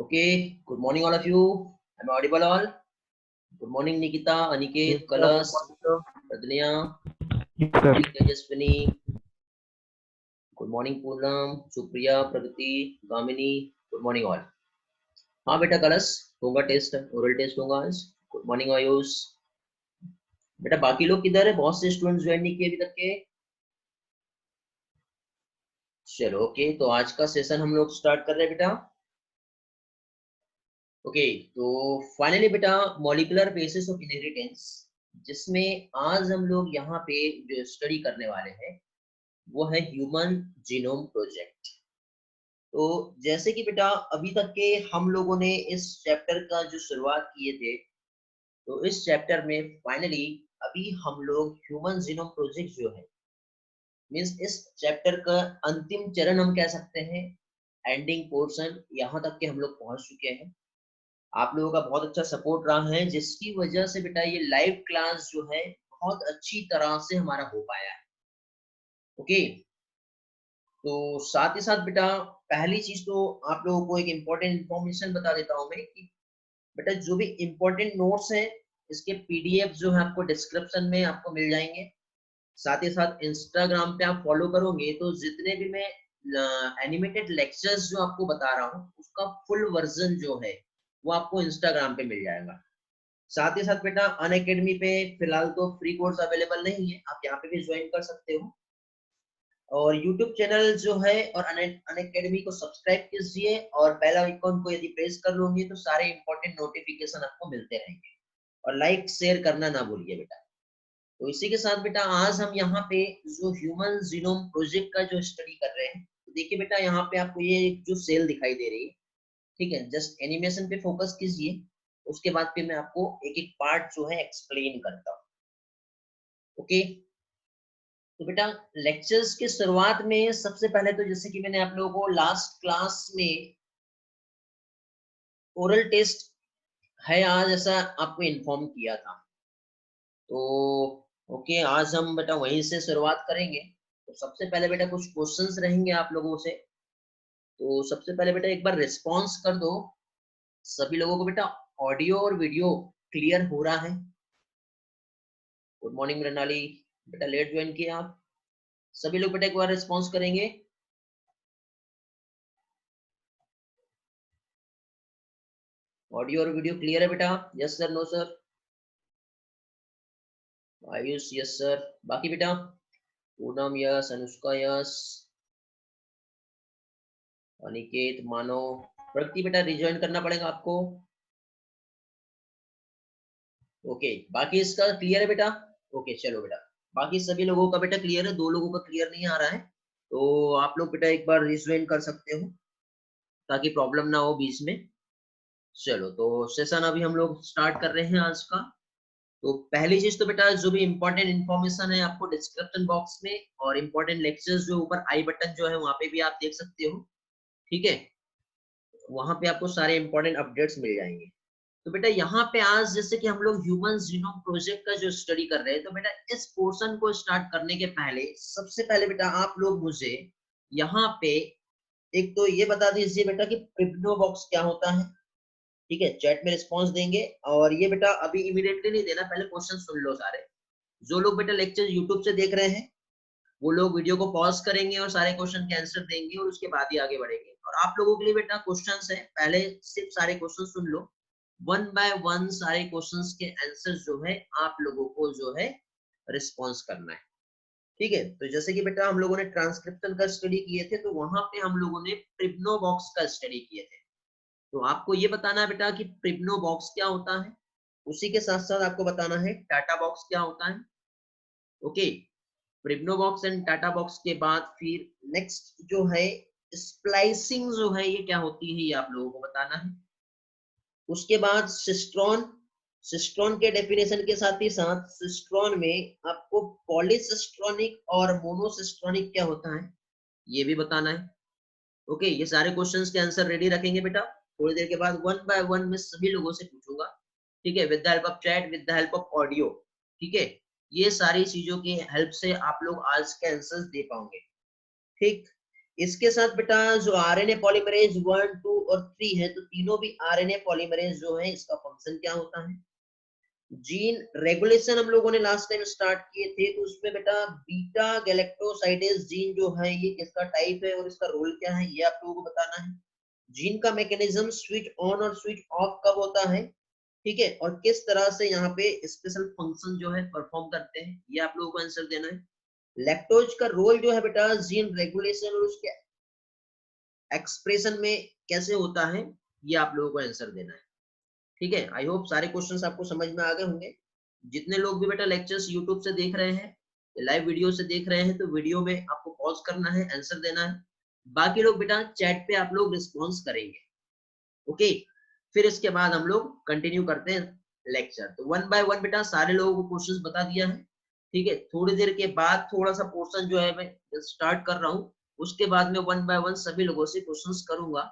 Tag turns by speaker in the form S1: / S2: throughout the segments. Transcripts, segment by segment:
S1: Okay, good morning all of you. Am I audible all? Good morning Nikita,
S2: Yes,
S1: Aniket,
S2: sir. Good
S1: Kalas,
S2: morning, sir.
S1: Pradnya,
S2: Yes,
S1: good
S2: sir.
S1: morning Tejaswini, good morning Poonam, Supriya, Pragati, Gamini, good morning all. हाँ बेटा कलश होगा test oral test होगा आज. Good morning Ayush. बेटा बाकी लोग किधर है? बहुत से स्टूडेंट्स ज्वाइन नहीं किए अभी तक के. चलो ओके, तो आज का सेशन हम लोग स्टार्ट कर रहे हैं बेटा. ओके तो फाइनली बेटा मॉलिक्यूलर बेसिस ऑफ इनहेरिटेंस, जिसमें आज हम लोग यहाँ पे जो स्टडी करने वाले हैं वो है ह्यूमन जीनोम प्रोजेक्ट. तो जैसे कि बेटा अभी तक के हम लोगों ने इस चैप्टर का जो शुरुआत किए थे, तो इस चैप्टर में फाइनली अभी हम लोग ह्यूमन जीनोम प्रोजेक्ट जो है, मीन्स इस चैप्टर का अंतिम चरण हम कह सकते हैं, एंडिंग पोर्शन यहाँ तक के हम लोग पहुंच चुके हैं. आप लोगों का बहुत अच्छा सपोर्ट रहा है, जिसकी वजह से बेटा ये लाइव क्लास जो है बहुत अच्छी तरह से हमारा हो पाया है. ओके, तो साथ ही साथ बेटा पहली चीज तो आप लोगों को एक इम्पोर्टेंट इन्फॉर्मेशन बता देता हूँ मैं कि बेटा जो भी इम्पोर्टेंट नोट्स हैं इसके पीडीएफ जो है आपको डिस्क्रिप्शन में आपको मिल जाएंगे. साथ ही साथ इंस्टाग्राम पे आप फॉलो करोगे तो जितने भी मैं एनिमेटेड लेक्चर्स जो आपको बता रहा हूँ उसका फुल वर्जन जो है वो आपको इंस्टाग्राम पे मिल जाएगा. साथ ही साथ बेटा अनअकैडमी पे फिलहाल तो फ्री कोर्स अवेलेबल नहीं है, आप यहाँ पे भी ज्वाइन कर सकते हो. और यूट्यूब चैनल जो है और अनअकैडमी को सब्सक्राइब कीजिए और बेल आइकॉन को यदि प्रेस कर लोगे तो सारे इंपॉर्टेंट नोटिफिकेशन आपको मिलते रहेंगे. और लाइक शेयर करना ना भूलिए बेटा. तो इसी के साथ बेटा आज हम यहाँ पे जो ह्यूमन जीनोम प्रोजेक्ट का जो स्टडी कर रहे हैं, तो देखिए बेटा यहाँ पे आपको ये जो सेल दिखाई दे रही है, ठीक है, जस्ट एनिमेशन पे फोकस कीजिए. उसके बाद फिर मैं आपको एक एक पार्ट जो है एक्सप्लेन करता हूँ. ओके, तो बेटा लेक्चर्स के शुरुआत में सबसे पहले तो जैसे कि मैंने आप लोगों को लास्ट क्लास में ओरल टेस्ट है आज ऐसा आपको इन्फॉर्म किया था. तो ओके, आज हम बेटा वहीं से शुरुआत करेंगे. तो सबसे पहले बेटा कुछ क्वेश्चंस रहेंगे आप लोगों से. तो सबसे पहले बेटा एक बार रिस्पॉन्स कर दो सभी लोगों को. बेटा ऑडियो और वीडियो क्लियर हो रहा है? गुड मॉर्निंग मृणाली, बेटा लेट ज्वाइन किया आप. सभी लोग बेटा एक बार रिस्पॉन्स करेंगे. ऑडियो और वीडियो क्लियर है बेटा? Yes sir, no sir? Ayush yes sir. बाकी बेटा पूनम यस, अनुष्का यस, अनिकेत, मानव, प्रगति बेटा रिज्वाइन करना पड़ेगा आपको. ओके, बाकी इसका क्लियर है बेटा? ओके चलो बेटा, बाकी सभी लोगों का बेटा क्लियर है, दो लोगों का क्लियर नहीं आ रहा है. तो आप लोग बेटा एक बार रिज्वाइन कर सकते हो ताकि प्रॉब्लम ना हो बीच में. चलो तो सेशन अभी हम लोग स्टार्ट कर रहे हैं आज का. तो पहली चीज तो बेटा जो भी इंपॉर्टेंट इन्फॉर्मेशन है आपको डिस्क्रिप्शन बॉक्स में और इंपॉर्टेंट लेक्चर्स जो ऊपर आई बटन जो है वहां पे भी आप देख सकते हो. ठीक है, वहां पे आपको सारे इंपॉर्टेंट अपडेट्स मिल जाएंगे. तो बेटा यहाँ पे आज जैसे कि हम लोग ह्यूमन जीनोम प्रोजेक्ट का जो स्टडी कर रहे हैं, तो बेटा इस पोर्शन को स्टार्ट करने के पहले सबसे पहले बेटा आप लोग मुझे यहाँ पे एक तो ये बता दीजिए बेटा कि प्रिब्नो बॉक्स क्या होता है. ठीक है, चैट में रिस्पॉन्स देंगे. और ये बेटा अभी इमीडिएटली नहीं देना, पहले क्वेश्चन सुन लो सारे. जो लोग बेटा लेक्चर यूट्यूब से देख रहे हैं वो लोग वीडियो को पॉज करेंगे और सारे क्वेश्चन के आंसर देंगे और उसके बाद ही आगे बढ़ेंगे. और आप लोगों के लिए बेटा क्वेश्चंस है, पहले सिर्फ सारे question soon low. One by one सारे क्वेश्चंस के आंसर जो है आप लोगों को जो है रिस्पॉन्स करना है. ठीक है, तो जैसे कि बेटा हम लोगों ने ट्रांसक्रिप्शन का स्टडी किए थे, तो वहां पे हम लोगों ने प्रिब्नो बॉक्स का स्टडी किए थे. तो आपको ये बताना है बेटा कि प्रिब्नो बॉक्स क्या होता है. उसी के साथ साथ आपको बताना है टाटा बॉक्स क्या होता है. Okay, Pribnow box and TATA box के बाद फिर नेक्स्ट जो है स्प्लाइसिंग जो है ये क्या होती है ये आप लोगों को बताना है. उसके बाद सिस्ट्रॉन, सिस्ट्रॉन के डेफिनेशन के साथ ही साथ सिस्ट्रॉन में आपको पॉलीसिस्ट्रॉनिक और मोनोसिस्ट्रॉनिक क्या होता है ये भी बताना है. ओके, ये सारे क्वेश्चंस के आंसर रेडी रखेंगे बेटा. थोड़ी देर के बाद वन बाय वन में सभी लोगों से पूछूंगा. ठीक है, with the help of chat, with the help of audio. ठीक है, ये सारी चीजों की हेल्प से आप लोग आज के आंसर्स दे पाओगे. ठीक, इसके साथ बेटा जो आरएनए पॉलीमरेज 1, 2 और 3 है, तो तीनों भी आरएनए पॉलीमरेज जो है इसका फंक्शन क्या होता है? जीन रेगुलेशन हम लोगों ने लास्ट टाइम स्टार्ट किए थे, तो उसमें बेटा बीटा गैलेक्टोसाइडेज जीन जो है ये किसका टाइप है और इसका रोल क्या है ये आप लोगों को बताना है। जीन का मैकेनिज्म स्विच ऑन और स्विच ऑफ कब होता है, ठीक है, और किस तरह से यहाँ पे स्पेशल फंक्शन जो है परफॉर्म करते हैं, ये आप लोगों को आंसर देना है। लैक्टोज का रोल जो है बेटा जीन रेगुलेशन और उसके एक्सप्रेशन में कैसे होता है, ये आप लोगों को आंसर देना है। ठीक है, आई होप सारे क्वेश्चंस आपको समझ में आ गए होंगे। जितने लोग भी बेटा लेक्चर्स यूट्यूब से देख रहे हैं, लाइव वीडियो से देख रहे हैं, तो वीडियो में आपको पॉज करना है, आंसर देना है। बाकी लोग बेटा चैट पे आप लोग रिस्पॉन्स करेंगे। ओके, फिर इसके बाद हम लोग कंटिन्यू करते हैं लेक्चर। तो वन बाय वन बेटा सारे लोगों को क्वेश्चंस बता दिया है। ठीक है, थोड़ी देर के बाद थोड़ा सा पोर्शन जो है मैं स्टार्ट कर रहा हूँ, उसके बाद में वन बाय वन सभी लोगों से क्वेश्चंस करूंगा।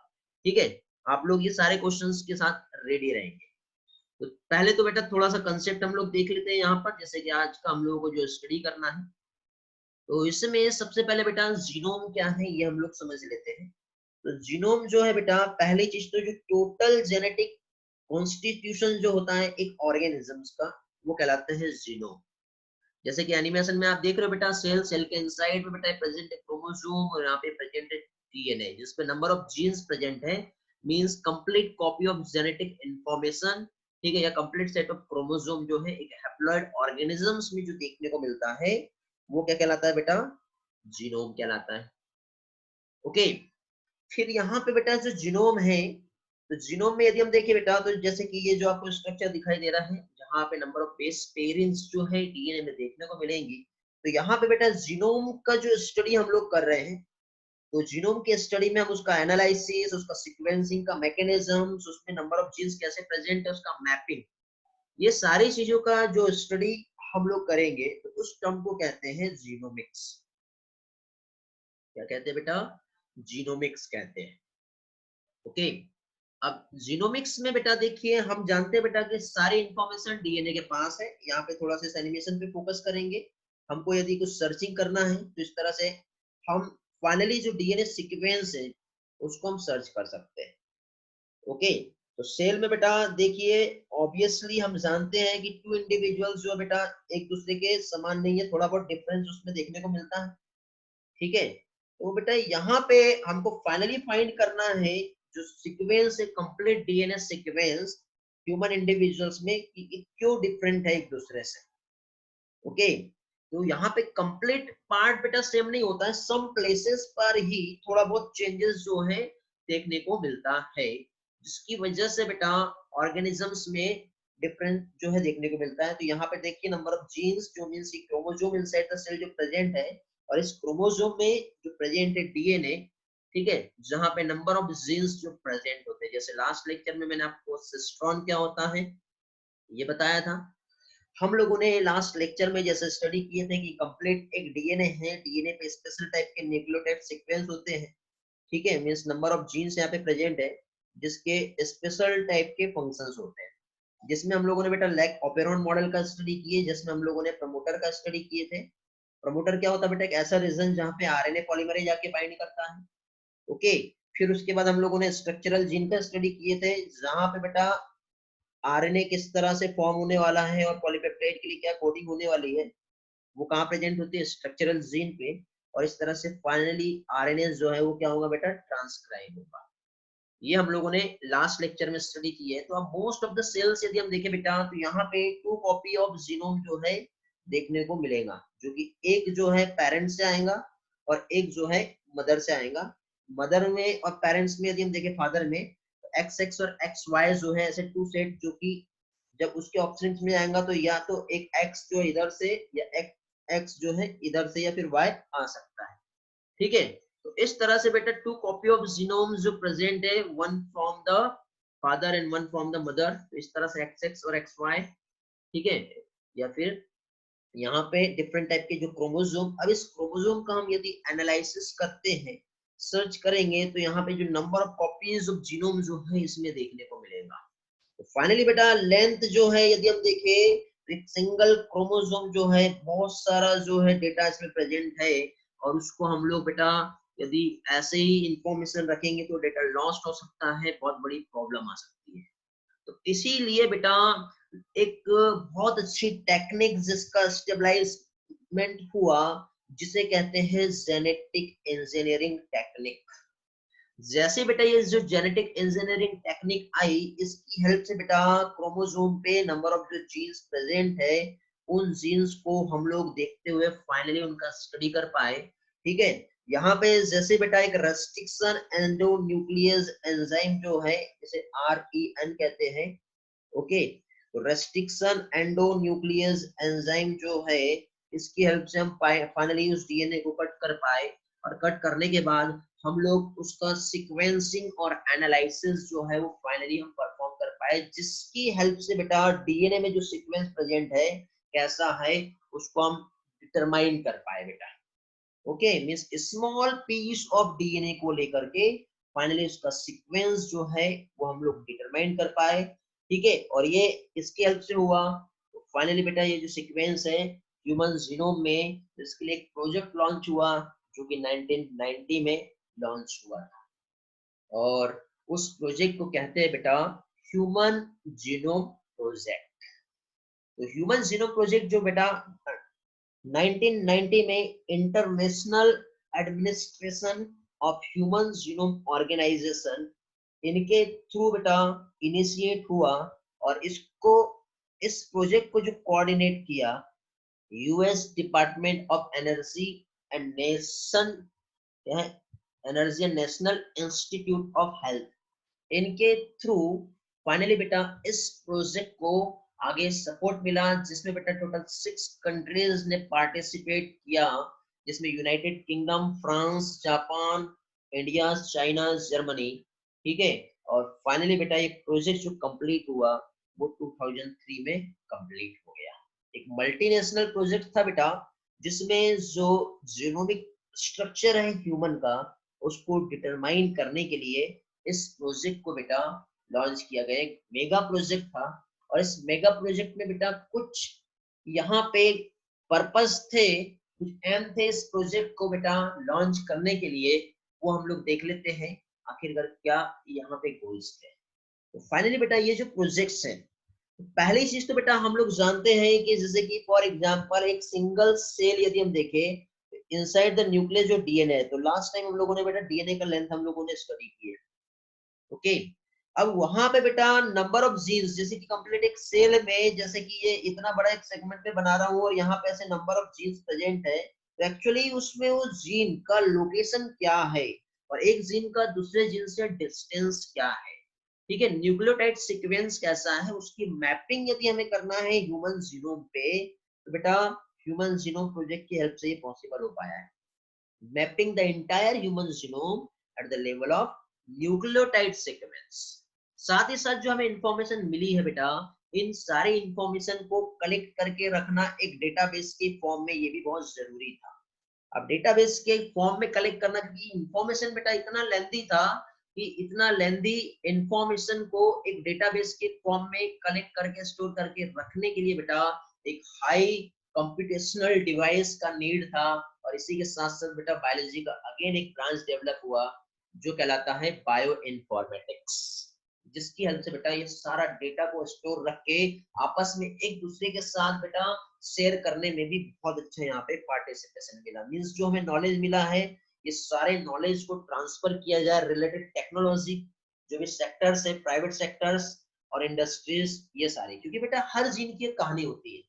S1: ठीक है, आप लोग ये सारे क्वेश्चंस के साथ रेडी रहेंगे। तो पहले तो बेटा थोड़ा सा कंसेप्ट हम लोग देख लेते हैं यहाँ पर, जैसे कि आज का हम लोगों को जो स्टडी करना है। तो इसमें सबसे पहले बेटा जीनोम क्या है ये हम लोग समझ लेते हैं। तो जीनोम जो है बेटा पहली चीज तो जो टोटल जेनेटिक कॉन्स्टिट्यूशन जो होता है एक ऑर्गेनिजम्स का, वो कहलाते हैं जीनोम। जैसे कि एनिमेशन में आप देख रहे हो बेटा, सेल, सेल के इनसाइड में बेटा प्रेजेंट है क्रोमोसोम और यहाँ पे प्रेजेंट है डीएनए, जिसपे नंबर ऑफ जीन्स प्रेजेंट है, means complete copy of genetic information. ठीक है, या कंप्लीट सेट ऑफ क्रोमोसोम जो है एक हैप्लॉइड ऑर्गेनिजम्स में जो देखने को मिलता है, वो क्या कहलाता है बेटा? जीनोम कहलाता है। ओके, फिर यहाँ पे बेटा जो जीनोम है, तो जीनोम में यदि हम देखें बेटा, तो जैसे कि ये जो आपको स्ट्रक्चर दिखाई दे रहा है, जहाँ पे नंबर ऑफ बेस पेरेंट्स जो है डीएनए में देखने को मिलेंगी, तो यहाँ पे बेटा जीनोम का जो स्टडी हम लोग कर रहे हैं, तो जीनोम के स्टडी में हम उसका एनालिसिस, उसका सीक्वेंसिंग का मैकेनिज्म, उसमें नंबर ऑफ जीन्स कैसे प्रेजेंट है, उसका मैपिंग, ये सारी चीजों का जो स्टडी हम लोग करेंगे, तो उस टर्म को कहते हैं जीनोमिक्स। क्या कहते हैं बेटा? जीनोमिक्स कहते हैं। ओके, अब जीनोमिक्स में बेटा देखिए, हम जानते हैं बेटा कि सारी इंफॉर्मेशन डीएनए के पास है। यहाँ पे थोड़ा सा एनिमेशन पे फोकस करेंगे। हमको यदि कुछ सर्चिंग करना है तो इस तरह से हम फाइनली जो डीएनए सीक्वेंस है उसको हम सर्च कर सकते हैं। ओके, तो सेल में बेटा देखिए, ऑब्वियसली हम जानते हैं कि टू इंडिविजुअल्स जो बेटा एक दूसरे के समान नहीं है, थोड़ा बहुत डिफरेंस उसमें देखने को मिलता है। ठीक है, तो बेटा यहाँ पे हमको फाइनली फाइंड करना है जो सीक्वेंस है, complete DNA sequence human individuals में, कि क्यों डिफरेंट है एक दूसरे से। ओके, तो यहाँ पे कंप्लीट पार्ट बेटा सेम नहीं होता है, सम प्लेसेस पर ही थोड़ा बहुत चेंजेस जो है देखने को मिलता है, जिसकी वजह से बेटा ऑर्गेनिजम्स में डिफरेंट जो है देखने को मिलता है। तो यहाँ पे देखिए नंबर ऑफ जीन्स जो means chromosome inside the cell जो प्रेजेंट है, और इस क्रोमोसोम में जो प्रेजेंट है डीएनए, ठीक है, जहाँ पे नंबर ऑफ जीन्स जो प्रेजेंट होते हैं, जैसे लास्ट लेक्चर में मैंने आपको सिस्ट्रॉन क्या होता है ये बताया था। हम लोगों ने लास्ट लेक्चर में जैसे स्टडी किए थे कि कंप्लीट एक डीएनए है, डीएनए पे स्पेशल टाइप के न्यूक्लियोटाइड सीक्वेंस होते हैं। ठीक है, मींस नंबर ऑफ जीन्स यहाँ पे प्रेजेंट है, जिसके स्पेशल टाइप के फंक्शंस होते हैं, जिसमें हम लोगों ने बेटा लैक ऑपेरॉन मॉडल का स्टडी किए, जिसमें हम लोगों ने प्रमोटर का स्टडी किए थे। प्रमोटर क्या होता है बेटा? एक ऐसा रीजन जहाँ पे आरएनए पॉलीमरेज जाके बाइंड करता है। ओके, फिर उसके बाद हम लोगों ने स्ट्रक्चरल जीन का स्टडी किए थे, जहाँ पे बेटा आरएनए किस तरह से फॉर्म होने वाला है और पॉलीपेप्टाइड के लिए क्या कोडिंग होने वाली है, वो कहाँ प्रेजेंट होती है? स्ट्रक्चरल जीन पे। और इस तरह से फाइनली आरएनए जो है वो क्या होगा बेटा? ट्रांसक्राइब होगा। ये हम लोगों ने लास्ट लेक्चर में स्टडी की है। तो अब मोस्ट ऑफ द सेल्स यदि हम देखें बेटा, तो यहाँ पे 2 कॉपी ऑफ जीनोम जो है देखने को मिलेगा, जो कि एक जो है पेरेंट्स से आएगा और एक जो है मदर से आएगा। मदर में और पेरेंट्स में यदि हम देखें फादर में, तो एक्स एक्स और एक्स वाई जो है ऐसे 2 सेट, जो कि जब उसके ऑप्शन में आएगा तो या तो एक एक्स जो इधर से, या एक एक्स जो है इधर से, या फिर वाई आ सकता है। ठीक है, तो इस तरह से बेटा 2 कॉपी ऑफ जीनोम्स जो प्रेजेंट है, one from the father and one from the mother, तो इस तरह से एक्स एक्स और एक्स वाई। ठीक है, या फिर यहाँ पे डिफरेंट टाइप के जो क्रोमोसोम, अब इस क्रोमोसोम का हम यदि एनालिसिस करते हैं, सर्च करेंगे, तो यहाँ पे जो number of copies of genome जो है इसमें देखने को मिलेगा। तो फाइनली बेटा लेंथ जो है यदि हम देखें, तो एक सिंगल क्रोमोसोम जो है बहुत सारा जो है डेटा इसमें प्रेजेंट है, और उसको हम लोग बेटा यदि ऐसे ही इंफॉर्मेशन रखेंगे तो डेटा लॉस्ट हो सकता है, बहुत बड़ी प्रॉब्लम आ सकती है। तो इसीलिए बेटा एक बहुत अच्छी टेक्निक जिसका स्टेबलाइजमेंट हुआ, जिसे कहते हैं जेनेटिक इंजीनियरिंग टेक्निक। जैसे बेटा ये जो जेनेटिक इंजीनियरिंग टेक्निक आई, इसकी हेल्प से बेटा क्रोमोसोम पे नंबर ऑफ जो जीन्स प्रेजेंट है, उन जीन्स को हम लोग देखते हुए फाइनली उनका स्टडी कर पाए। ठीक है, यहाँ पे जैसे बेटा एक रेस्ट्रिक्शन एंडोन्यूक्लियस एंजाइम जो है, इसे REN कहते हैं। ओके, तो रेस्ट्रिक्शन एंडोन्यूक्लियस एंजाइम जो है, इसकी हेल्प से हम फाइनली उस डीएनए को कट कर पाए, और कट करने के बाद हम लोग उसका सीक्वेंसिंग और एनालिसिस जो है वो फाइनली हम परफॉर्म कर पाए, जिसकी हेल्प से बेटा डीएनए में जो सीक्वेंस प्रेजेंट है कैसा है उसको हम डिटरमाइन कर पाए बेटा। Okay, means small piece of DNA को लेकर के फाइनली उसका सीक्वेंस जो है वो हम लोग डिटरमाइन कर पाए। ठीक है, और ये इसकी हेल्प से हुआ। तो फाइनली बेटा ये जो सीक्वेंस है ह्यूमन जीनोम में, इसके लिए एक प्रोजेक्ट लॉन्च हुआ जो कि 1990 में लॉन्च हुआ था, और उस प्रोजेक्ट को कहते हैं बेटा ह्यूमन जीनोम प्रोजेक्ट। तो ह्यूमन जीनोम प्रोजेक्ट जो बेटा 1990 में international administration of human genome organization, इनके थ्रू बेटा इनिशिएट हुआ, और इसको इस प्रोजेक्ट को जो कोऑर्डिनेट किया US Department of Energy and National Institute of Health, इनके थ्रू फाइनली बेटा इस प्रोजेक्ट को आगे सपोर्ट मिला, जिसमें बेटा टोटल 6 कंट्रीज ने पार्टिसिपेट किया, जिसमें United kingdom, France, Japan, India, China, Germany. ठीक है, और फाइनली बेटा ये प्रोजेक्ट जो कंप्लीट हुआ वो 2003 में कंप्लीट हो गया। एक मल्टीनेशनल प्रोजेक्ट था बेटा, जिसमें जो जीनोमिक स्ट्रक्चर है ह्यूमन का, उसको डिटरमाइन करने के लिए इस प्रोजेक्ट को बेटा लॉन्च किया गया। एक मेगा प्रोजेक्ट था, और इस मेगा प्रोजेक्ट में बेटा कुछ यहाँ पे पर्पस थे, कुछ एम थे इस प्रोजेक्ट को बेटा लॉन्च करने के लिए, वो हम लोग देख लेते हैं आखिरकार क्या यहाँ पे गोल्स थे। तो फाइनली बेटा ये जो प्रोजेक्ट्स हैं, पहली चीज तो बेटा हम लोग जानते हैं कि जैसे कि फॉर एग्जांपल एक सिंगल सेल यदि हम देखें इनसाइड द न्यूक्लियस जो डीएनए है, तो लास्ट टाइम हम लोगों ने बेटा डीएनए का लेंथ हम लोगों ने स्टडी की है। ओके, अब वहां पे बेटा नंबर ऑफ जीन्स, जैसे कि कंप्लीट एक सेल में, जैसे कि ये इतना बड़ा एक सेगमेंट में बना रहा हूँ और यहाँ पे ऐसे नंबर ऑफ जीन्स प्रेजेंट है, तो एक्चुअली उसमें वो जीन का लोकेशन क्या है और एक जीन का दूसरे जीन से डिस्टेंस क्या है। ठीक है, न्यूक्लियोटाइड सीक्वेंस कैसा है, उसकी मैपिंग यदि हमें करना है ह्यूमन जीनोम पे, तो बेटा ह्यूमन जीनोम प्रोजेक्ट की हेल्प से ये पॉसिबल हो पाया है। Mapping the entire human genome at the level of nucleotide sequence. साथ ही साथ जो हमें इंफॉर्मेशन मिली है बेटा, इन सारी इंफॉर्मेशन को कलेक्ट करके रखना एक डेटाबेस के फॉर्म में, ये भी बहुत जरूरी था। अब डेटाबेस के फॉर्म में कलेक्ट करना, क्योंकि इंफॉर्मेशन बेटा इतना लेंथी था कि इतना लेंथी इंफॉर्मेशन को एक डेटाबेस के फॉर्म में कलेक्ट करके स्टोर करके रखने के लिए बेटा एक हाई कंप्यूटेशनल डिवाइस का नीड था। और इसी के साथ साथ बेटा बायोलॉजी का अगेन एक ब्रांच डेवलप हुआ जो कहलाता है बायो इन्फॉर्मेटिक्स, जिसकी हेल्प से बेटा ये सारा डेटा को स्टोर रख के आपस में एक दूसरे के साथ बेटा शेयर करने में भी बहुत अच्छा यहाँ पे पार्टिसिपेशन मिला। मींस जो हमें नॉलेज मिला है, ये सारे नॉलेज को ट्रांसफर किया जाए रिलेटेड टेक्नोलॉजी, जो भी सेक्टर्स है, प्राइवेट सेक्टर्स और इंडस्ट्रीज, ये सारे, क्योंकि बेटा हर जीन की एक कहानी होती है,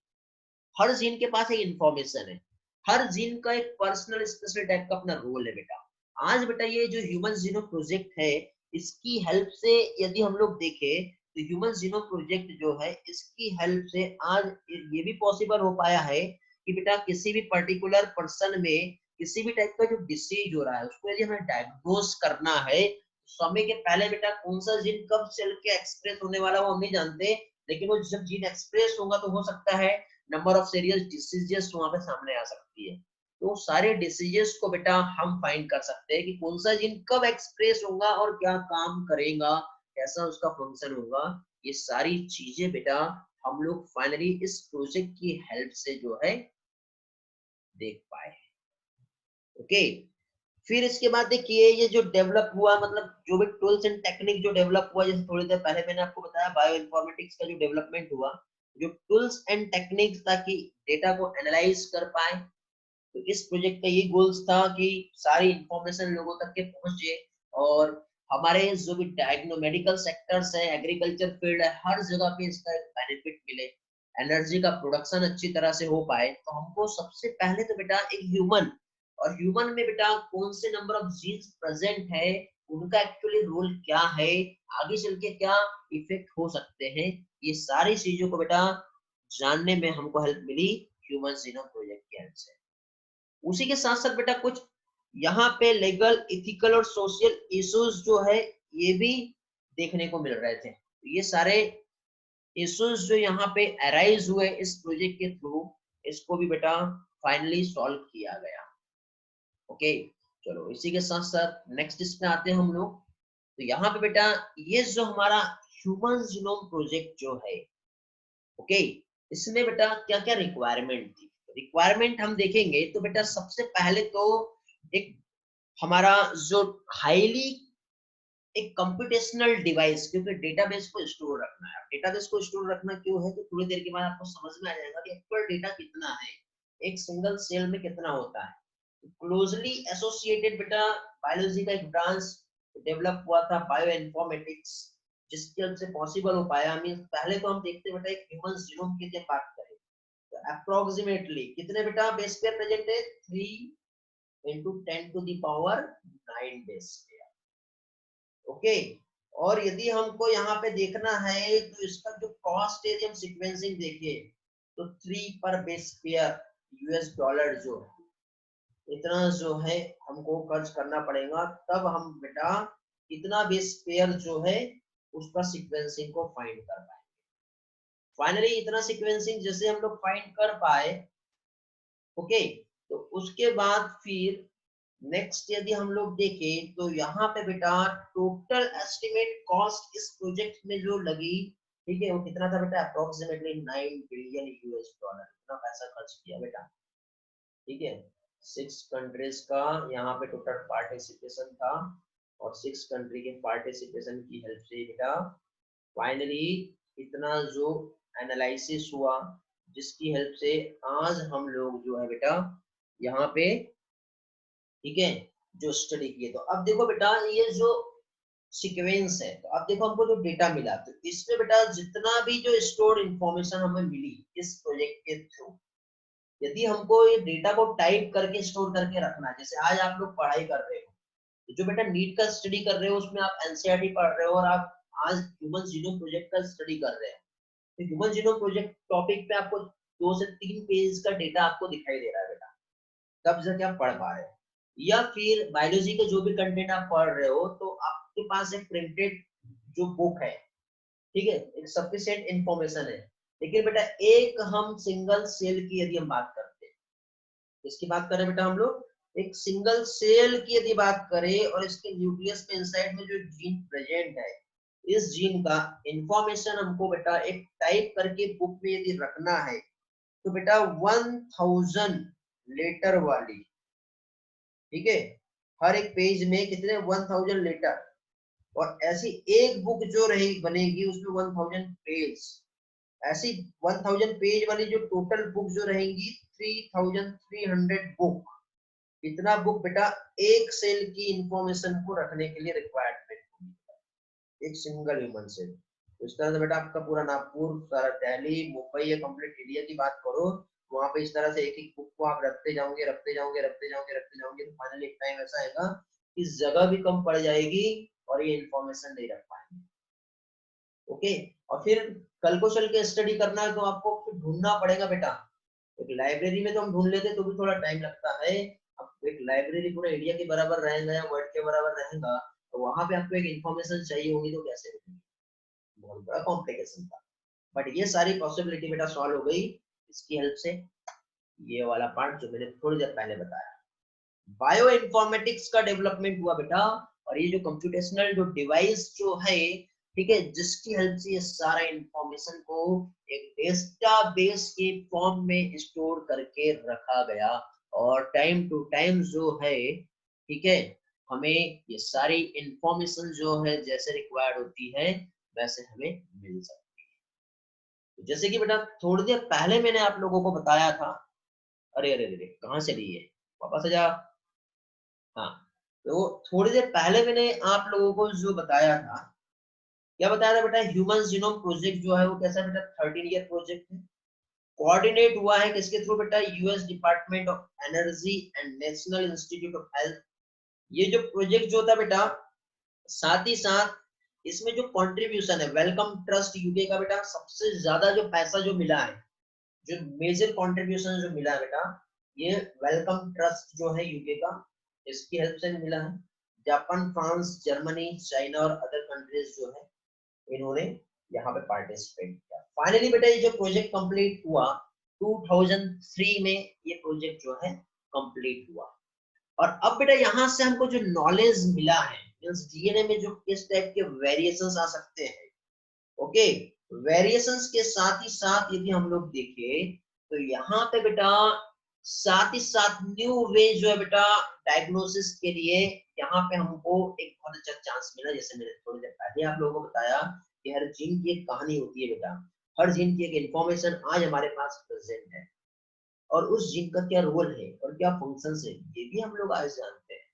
S1: हर जीन के पास एक इंफॉर्मेशन है, हर जीन का एक पर्सनल स्पेशल टाइप का अपना रोल है बेटा। आज बेटा ये जो ह्यूमन जीनोम प्रोजेक्ट है, इसकी हेल्प से यदि हम लोग देखें तो ह्यूमन जीनोम प्रोजेक्ट जो है, इसकी हेल्प से आज ये भी पॉसिबल हो पाया है कि बेटा किसी भी पर्टिकुलर पर्सन में किसी भी टाइप का जो डिसीज हो रहा है, उसको यदि हमें डायग्नोस करना है, समय के पहले बेटा कौन सा जीन कब सेल के एक्सप्रेस होने वाला वो हम नहीं जानते, लेकिन वो जब जीन एक्सप्रेस होगा तो हो सकता है नंबर ऑफ सीरियस डिसीजेस वहां पे सामने आ सकती है। तो सारे डिसीजेस को बेटा हम फाइंड कर सकते हैं कि कौन सा जीन कब एक्सप्रेस होगा और क्या काम करेगा, कैसा उसका फंक्शन होगा। ये सारी चीजें बेटा हम लोग फाइनली इस प्रोजेक्ट की हेल्प से जो है देख पाए। ओके, फिर इसके बाद देखिए ये जो डेवलप हुआ, मतलब जो भी टूल्स एंड टेक्निक जो डेवलप हुआ, जैसे थोड़ी देर पहले मैंने आपको बताया बायो इन्फॉर्मेटिक्स का जो डेवलपमेंट हुआ, जो टूल्स एंड टेक्निक्स ताकि डेटा को एनालाइज कर पाए। तो इस प्रोजेक्ट का ये गोल्स था कि सारी इंफॉर्मेशन लोगों तक के पहुंचे और हमारे जो भी डायग्नो मेडिकल सेक्टर्स है, एग्रीकल्चर फील्ड है, हर जगह पे इसका बेनिफिट मिले, एनर्जी का प्रोडक्शन अच्छी तरह से हो पाए। तो हमको सबसे पहले तो बेटा एक ह्यूमन, और ह्यूमन में बेटा कौन से नंबर ऑफ जीन्स प्रेजेंट है, उनका एक्चुअली रोल क्या है, आगे चल के क्या इफेक्ट हो सकते हैं, ये सारी चीजों को बेटा जानने में हमको हेल्प मिली ह्यूमन जीनोम प्रोजेक्ट की हेल्प से। उसी के साथ साथ बेटा कुछ यहाँ पे लीगल, इथिकल और सोशल इश्यूज जो है ये भी देखने को मिल रहे थे। ये सारे इश्यूज जो यहाँ पे अराइज हुए इस प्रोजेक्ट के थ्रू, इसको भी बेटा फाइनली सॉल्व किया गया। ओके, चलो इसी के साथ साथ नेक्स्ट इस पे आते हैं हम लोग। तो यहाँ पे बेटा ये जो हमारा ह्यूमन जीनोम प्रोजेक्ट जो है, ओके, इसमें बेटा क्या क्या रिक्वायरमेंट थी। रिक्वायरमेंट हम देखेंगे तो बेटा सबसे पहले तो एक हमारा जो हाईली एक कंप्यूटेशनल डिवाइस, क्योंकि डेटाबेस को स्टोर रखना है। डेटाबेस को स्टोर रखना क्यों है तो थोड़ी देर के बाद आपको समझ में आ जाएगा कि एक्चुअल डेटा कितना है, एक सिंगल सेल में कितना होता है। क्लोजली एसोसिएटेड बेटा बायोलॉजी का एक ब्रांच डेवलप हुआ था, बायो इन्फॉर्मेटिक्स, जिसके वजह से पॉसिबल हो पाया। हमें पहले तो हम देखते बेटा एक ह्यूमन जीनोम की जब बात करें तो अप्रोक्सीमेटली कितने बेटा बेस पेयर प्रेजेंट है, 3 into 10 to the power 9 base pair. Okay, और यदि हमको यहाँ पे देखना है तो इसका जो कॉस्ट है, हम सीक्वेंसिंग देखिए तो 3 पर बेस पेयर यूएस डॉलर जो इतना जो है हमको खर्च करना पड़ेगा, तब हम बेटा इतना बेस पेयर जो है उसका सीक्वेंसिंग को फाइंड कर पाए। फाइनली इतना सीक्वेंसिंग जैसे हम लोग फाइंड कर पाए, ओके, तो उसके बाद फिर नेक्स्ट यदि हम लोग देखें तो यहाँ पे बेटा टोटल एस्टिमेट कॉस्ट इस प्रोजेक्ट में जो लगी, ठीक है, वो कितना था बेटा, अप्रोक्सीमेटली 9 बिलियन यूएस डॉलर। इतना पैसा खर्च किया बेटा, ठीक है। 6 कंट्रीज का यहाँ पे टोटल पार्टिसिपेशन था और 6 कंट्री के पार्टिसिपेशन की हेल्प से बेटा फाइनली इतना जो एनालिसिस हुआ, जिसकी हेल्प से आज हम लोग जो है बेटा यहाँ पे, ठीक है, जो स्टडी किए। तो अब देखो बेटा ये जो सीक्वेंस है, तो अब देखो हमको जो डेटा मिला, तो इसमें बेटा जितना भी जो स्टोर इंफॉर्मेशन हमें मिली इस प्रोजेक्ट के थ्रू, यदि हमको ये डेटा को टाइप करके स्टोर करके रखना है, जैसे आज आप लोग पढ़ाई कर रहे हो, तो जो बेटा नीट का स्टडी कर रहे हो उसमें आप एनसीईआरटी पढ़ रहे हो और आप आज ह्यूमन जीनोम प्रोजेक्ट का स्टडी कर रहे हो, तो ह्यूमन जीनोम प्रोजेक्ट टॉपिक पे आपको 2 से 3 पेज का डेटा आपको दिखाई दे रहा है बेटा, तब जाके आप पढ़ पा रहे हो। या फिर बायोलॉजी के जो भी कंटेंट आप पढ़ रहे हो तो आपके पास एक प्रिंटेड जो बुक है, ठीक है, एक सफिशिएंट इंफॉर्मेशन है। लेकिन बेटा एक हम सिंगल सेल की यदि हम बात करते हैं, इसकी बात करें बेटा हम लोग एक सिंगल सेल की यदि बात करें और इसके न्यूक्लियस के इनसाइड में जो जीन प्रेजेंट है, इस जीन का इंफॉर्मेशन हमको बेटा एक टाइप करके बुक में यदि रखना है तो बेटा 1000 लेटर वाली, ठीक है, हर एक पेज में कितने 1000 लेटर, और ऐसी एक बुक जो रहेगी बनेगी उसमें 1000 पेज, ऐसी 1000 पेज वाली जो टोटल बुक जो रहेंगी 3300 बुक। इतना बुक बेटा एक सेल की इंफॉर्मेशन को रखने के लिए रिक्वायरमेंट होगी, एक सिंगल ह्यूमन सेल। तो इस तरह से बेटा आपका पूरा नागपुर, दिल्ली, मुंबई या कंप्लीट इंडिया की बात करो, वहां पे इस तरह से एक एक बुक को आप रखते जाओगे रखते जाओगे रखते जाओगे रखते जाओगे, तो फाइनली एक टाइम ऐसा आएगा कि जगह भी कम पड़ जाएगी और ये इंफॉर्मेशन नहीं रख पाएंगे। ओके, और फिर कल को चल के स्टडी करना है तो आपको फिर ढूंढना पड़ेगा बेटा। एक लाइब्रेरी में तो हम ढूंढ लेते तो भी थोड़ा टाइम लगता है, अब एक लाइब्रेरी पूरा इंडिया के बराबर रहेगा या वर्ल्ड के बराबर रहेगा, तो वहां पे आपको एक इंफॉर्मेशन चाहिए होगी तो कैसे मिलेगी, बहुत बड़ा कॉम्प्लिकेशन था। बट ये सारी पॉसिबिलिटी बेटा सॉल्व हो गई इसकी हेल्प से, ये वाला पार्ट जो मैंने थोड़ी देर पहले बताया। बायो इन्फॉर्मेटिक्स का डेवलपमेंट हुआ बेटा, और ये जो कंप्यूटेशनल जो डिवाइस जो है, ठीक है, जिसकी हेल्प से ये सारा इंफॉर्मेशन को एक डेटाबेस के फॉर्म में स्टोर करके रखा गया, और टाइम टू टाइम जो है, ठीक है, हमें ये सारी इंफॉर्मेशन जो है जैसे रिक्वायर्ड होती है वैसे हमें मिल सकती है। जैसे कि बेटा थोड़ी देर पहले मैंने आप लोगों को बताया था, अरे अरे अरे कहाँ चली है, वापस आ जा। हाँ, तो थोड़ी देर पहले मैंने आप लोगों को जो बताया था, क्या बताया था बेटा, ह्यूमन जीनोम प्रोजेक्ट जो है वो कैसा बेटा 13 ईयर प्रोजेक्ट है, कोऑर्डिनेट हुआ है किसके थ्रू बेटा, US Department of Energy and National Institute of health. ये जो प्रोजेक्ट जो था बेटा, साथ ही साथ इसमें जो कंट्रीब्यूशन है वेलकम ट्रस्ट यूके का बेटा, सबसे ज्यादा जो पैसा जो मिला है, जो मेजर कंट्रीब्यूशन जो मिला है बेटा, ये वेलकम ट्रस्ट जो है यूके का, इसकी हेल्प से मिला है। जापान, फ्रांस, जर्मनी, चाइना और अदर कंट्रीज जो है इन्होंने यहाँ पे पार्टिसिपेट किया। फाइनली बेटा ये जो प्रोजेक्ट कंप्लीट हुआ 2003 में, ये प्रोजेक्ट जो है कंप्लीट हुआ। और अब बेटा यहाँ से हमको जो नॉलेज मिला है, डीएनए में जो किस टाइप के वेरिएशंस आ सकते हैं, ओके, वेरिएशंस के साथ ही साथ यदि हम लोग देखें तो यहाँ पे बेटा साथ ही साथ न्यू वे जो है बेटा डायग्नोसिस के लिए यहाँ पे हमको एक बहुत अच्छा चांस मिला। जैसे मैंने थोड़ी देर पहले आप लोगों को बताया कि हर जीन की एक कहानी होती है बेटा, हर जीन की एक इंफॉर्मेशन आज हमारे पास प्रेजेंट है, और उस जीन का क्या रोल है और क्या फंक्शन है ये भी हम लोग आज जानते हैं।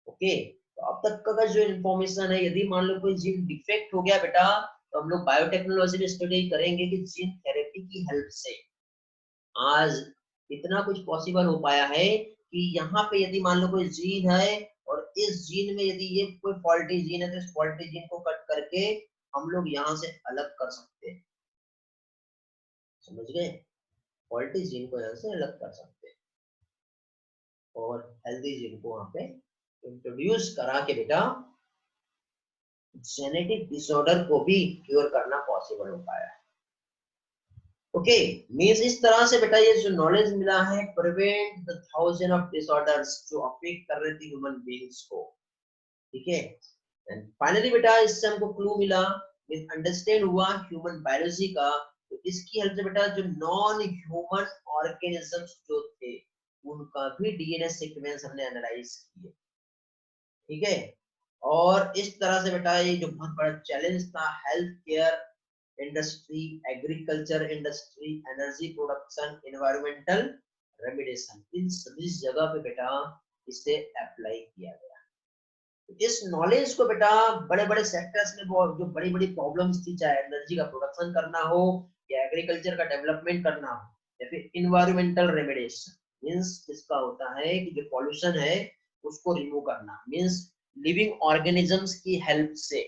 S1: ओके, तो अब तक का जो इन्फॉर्मेशन है, यदि मान लो कोई जीन डिफेक्ट हो गया बेटा, तो हम लोग बायोटेक्नोलॉजी में स्टडी करेंगे कि जीन थेरेपी की हेल्प से आज इतना कुछ पॉसिबल हो पाया है कि यहाँ पे यदि मान लो कोई जीन है और इस जीन में यदि ये कोई फॉल्टी जीन है तो इस फॉल्टी जीन को कट करके हम लोग यहाँ से अलग कर सकते हैं, समझ गए, फॉल्टी जीन को यहाँ से अलग कर सकते हैं और हेल्दी जीन को वहां पे इंट्रोड्यूस करा के बेटा जेनेटिक डिसऑर्डर को भी क्योर करना पॉसिबल हो पाया है। ओके, मींस इस तरह से बेटा ये जो नॉलेज मिला है, prevent the thousand of disorders जो अफेक्ट कर रहे थे ह्यूमन बीइंग्स को, ठीक है। एंड फाइनली बेटा इससे हमको क्लू मिला, मींस अंडरस्टैंड हुआ ह्यूमन बायोलॉजी का, तो इसकी हेल्प से बेटा जो नॉन ह्यूमन ऑर्गेनिजम्स जो थे उनका भी डीएनए सीक्वेंस हमने एनालाइज किए, ठीक है। और इस तरह से बेटा ये जो बहुत बड़ा चैलेंज था health care industry, agriculture industry, energy production, environmental remediation, इन सभी जगह पे बेटा इसे अप्लाई किया गया। तो इस नॉलेज को बेटा बड़े बड़े सेक्टर्स में जो बड़ी बड़ी प्रॉब्लम्स थी, चाहे एनर्जी का प्रोडक्शन करना हो या एग्रीकल्चर का डेवलपमेंट करना हो या फिर इन्वायरमेंटल रेमिडिएशन, मींस इसका होता है कि जो पॉल्यूशन है उसको रिमूव करना, मींस लिविंग ऑर्गेनिजम्स की हेल्प से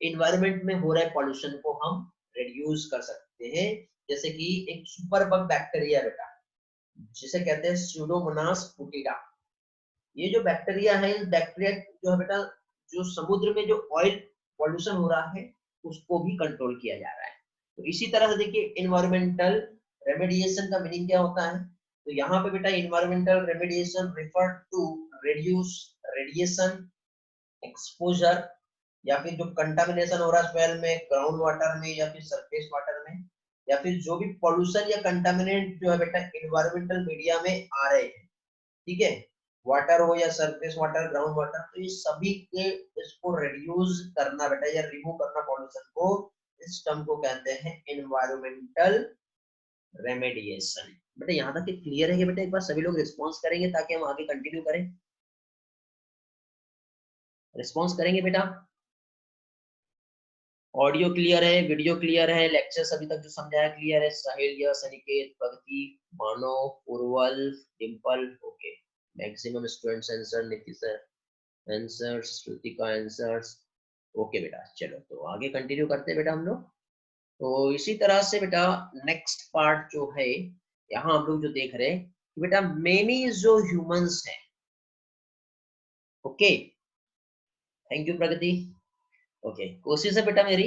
S1: इन्वायरमेंट में हो रहे पॉल्यूशन को हम रिड्यूस कर सकते हैं। जैसे कि एक सुपर बग बैक्टीरिया बेटा जिसे कहते हैं स्यूडोमोनास फुटिडा, ये जो बैक्टीरिया है, इस बैक्टीरिया जो है बेटा जो समुद्र में जो ऑयल पॉल्यूशन हो रहा है उसको भी कंट्रोल किया जा रहा है। तो इसी तरह से देखिए इन्वायरमेंटल रेमेडिएशन का मीनिंग क्या होता है, तो यहाँ पे बेटा environmental remediation refer to reduce radiation exposure या फिर जो कंटामिनेशन हो रहा है सॉइल में, ग्राउंड वाटर में या फिर सरफेस वाटर में, या फिर जो भी पॉल्यूशन या कंटामिनेंट जो है बेटा इन्वायरमेंटल मीडिया में आ रहे हैं, ठीक है, वाटर हो या सरफेस वाटर, ग्राउंड वाटर, तो ये सभी के इसको रिड्यूस करना बेटा या रिमूव करना पॉल्यूशन को, इस टर्म को कहते हैं इन्वायरमेंटल रेमेडिएशन। बेटा यहाँ तक क्लियर है कि बेटा एक बार सभी लोग रिस्पॉन्स करेंगे ताकि हम आगे कंटिन्यू करें, रिस्पॉन्स करेंगे बेटा। ऑडियो क्लियर है, वीडियो क्लियर है, लेक्चर अभी तक जो समझाया क्लियर है, साहिल या Saniket, Pragati, Manav, Urval, Dimple, okay, maximum students answer, Nitish answers, Shrutika answers, okay बेटा। चलो तो आगे कंटिन्यू करते हैं बेटा हम लोग। तो इसी तरह से बेटा नेक्स्ट पार्ट जो है यहाँ हम लोग जो देख रहे हैं कि बेटा मेनी जो ह्यूमंस हैं, okay, thank you Pragati, okay, कोशिश है बेटा मेरी,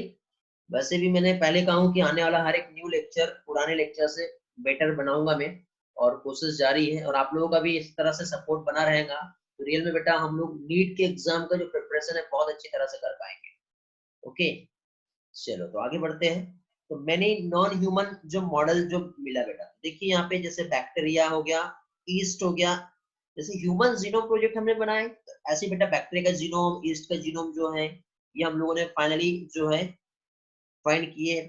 S1: वैसे भी मैंने पहले कहा हूं कि आने वाला हर एक न्यू लेक्चर पुराने लेक्चर से बेटर बनाऊंगा मैं, और कोशिश जारी है, और आप लोगों का भी इस तरह से सपोर्ट बना रहेगा तो रियल में बेटा हम लोग नीट के एग्जाम का जो प्रिपरेशन है बहुत अच्छी तरह से कर पाएंगे। ओके, चलो तो आगे बढ़ते हैं। तो मैंने नॉन ह्यूमन जो मॉडल जो मिला बेटा, देखिए यहाँ पे जैसे बैक्टीरिया हो गया, ईस्ट हो गया, जैसे ह्यूमन जीनोम प्रोजेक्ट हमने बनाए, तो ऐसे बेटा बैक्टीरिया का जीनोम, ईस्ट का जीनोम जो है ये हम लोगों ने फाइनली जो है फाइंड किए।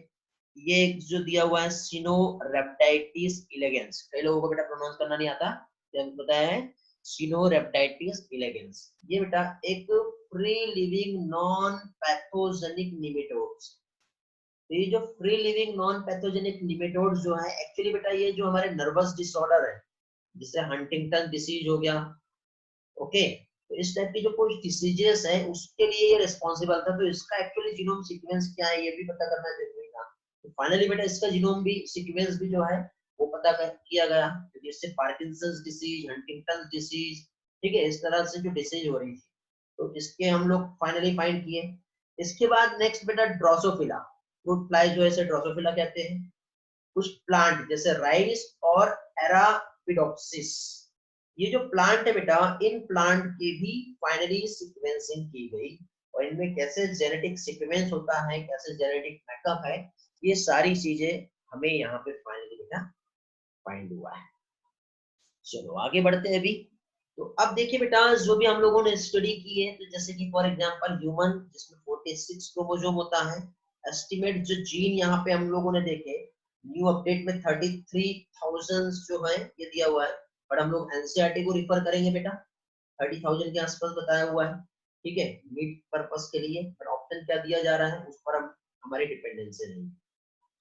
S1: ये जो दिया हुआ है सिनोरेप्टाइटिस इलेगेंस, कई लोगों को बेटा प्रोनाउंस करना नहीं आता, क्या बताया है? सिनोरेप्टाइटिस इलेगेंस। ये बेटा एक free living non pathogenic nematodes. तो ये जो free living non pathogenic nematodes जो है एक्चुअली बेटा ये जो हमारे नर्वस डिसऑर्डर है, जैसे हंटिंगटन डिसीज हो गया, ओके, तो इस टाइप की जो कुछ डिसीजेस है उसके लिए ये रिस्पॉन्सिबल था। तो इसका एक्चुअली जीनोम सीक्वेंस क्या है ये भी पता करना जरूरी था। तो फाइनली बेटा इसका जीनोम भी सीक्वेंस भी जो है वो किया गया, क्योंकि इससे पार्किंसंस डिसीज, हंटिंगटन डिसीज, ठीक है, इस तरह से जो डिसीज हो रही थी तो इसके हम लोग फाइनली फाइंड किए। इसके बाद नेक्स्ट बेटा ड्रोसोफिला, फ्रूट फ्लाई जो है इसे ड्रोसोफिला कहते हैं। कुछ प्लांट जैसे राइस और एरापिडोप्सिस, ये जो प्लांट है बेटा इन प्लांट की भी फाइनली सीक्वेंसिंग की गई, और इनमें कैसे जेनेटिक सीक्वेंस होता है, कैसे जेनेटिक मैकअप है, ये सारी चीजें हमें यहाँ पे फाइनली बेटा फाइंड हुआ है। चलो आगे बढ़ते हैं अभी। तो अब देखिए बेटा जो भी हम लोगों ने स्टडी की है, तो जैसे कि फॉर एग्जांपल ह्यूमन जिसमें 46 क्रोमोसोम होता है, एस्टिमेट जो जीन यहाँ पे हम लोगों ने देखे, न्यू अपडेट में 33,000 जो है ये दिया हुआ है, बट हम लोग एनसीईआरटी को रिफर करेंगे बेटा, 30,000 के आसपास बताया हुआ है, ठीक है, नीट पर्पस के लिए, पर ऑप्शन क्या दिया जा रहा है उस पर हम हमारी डिपेंडेंसी नहीं,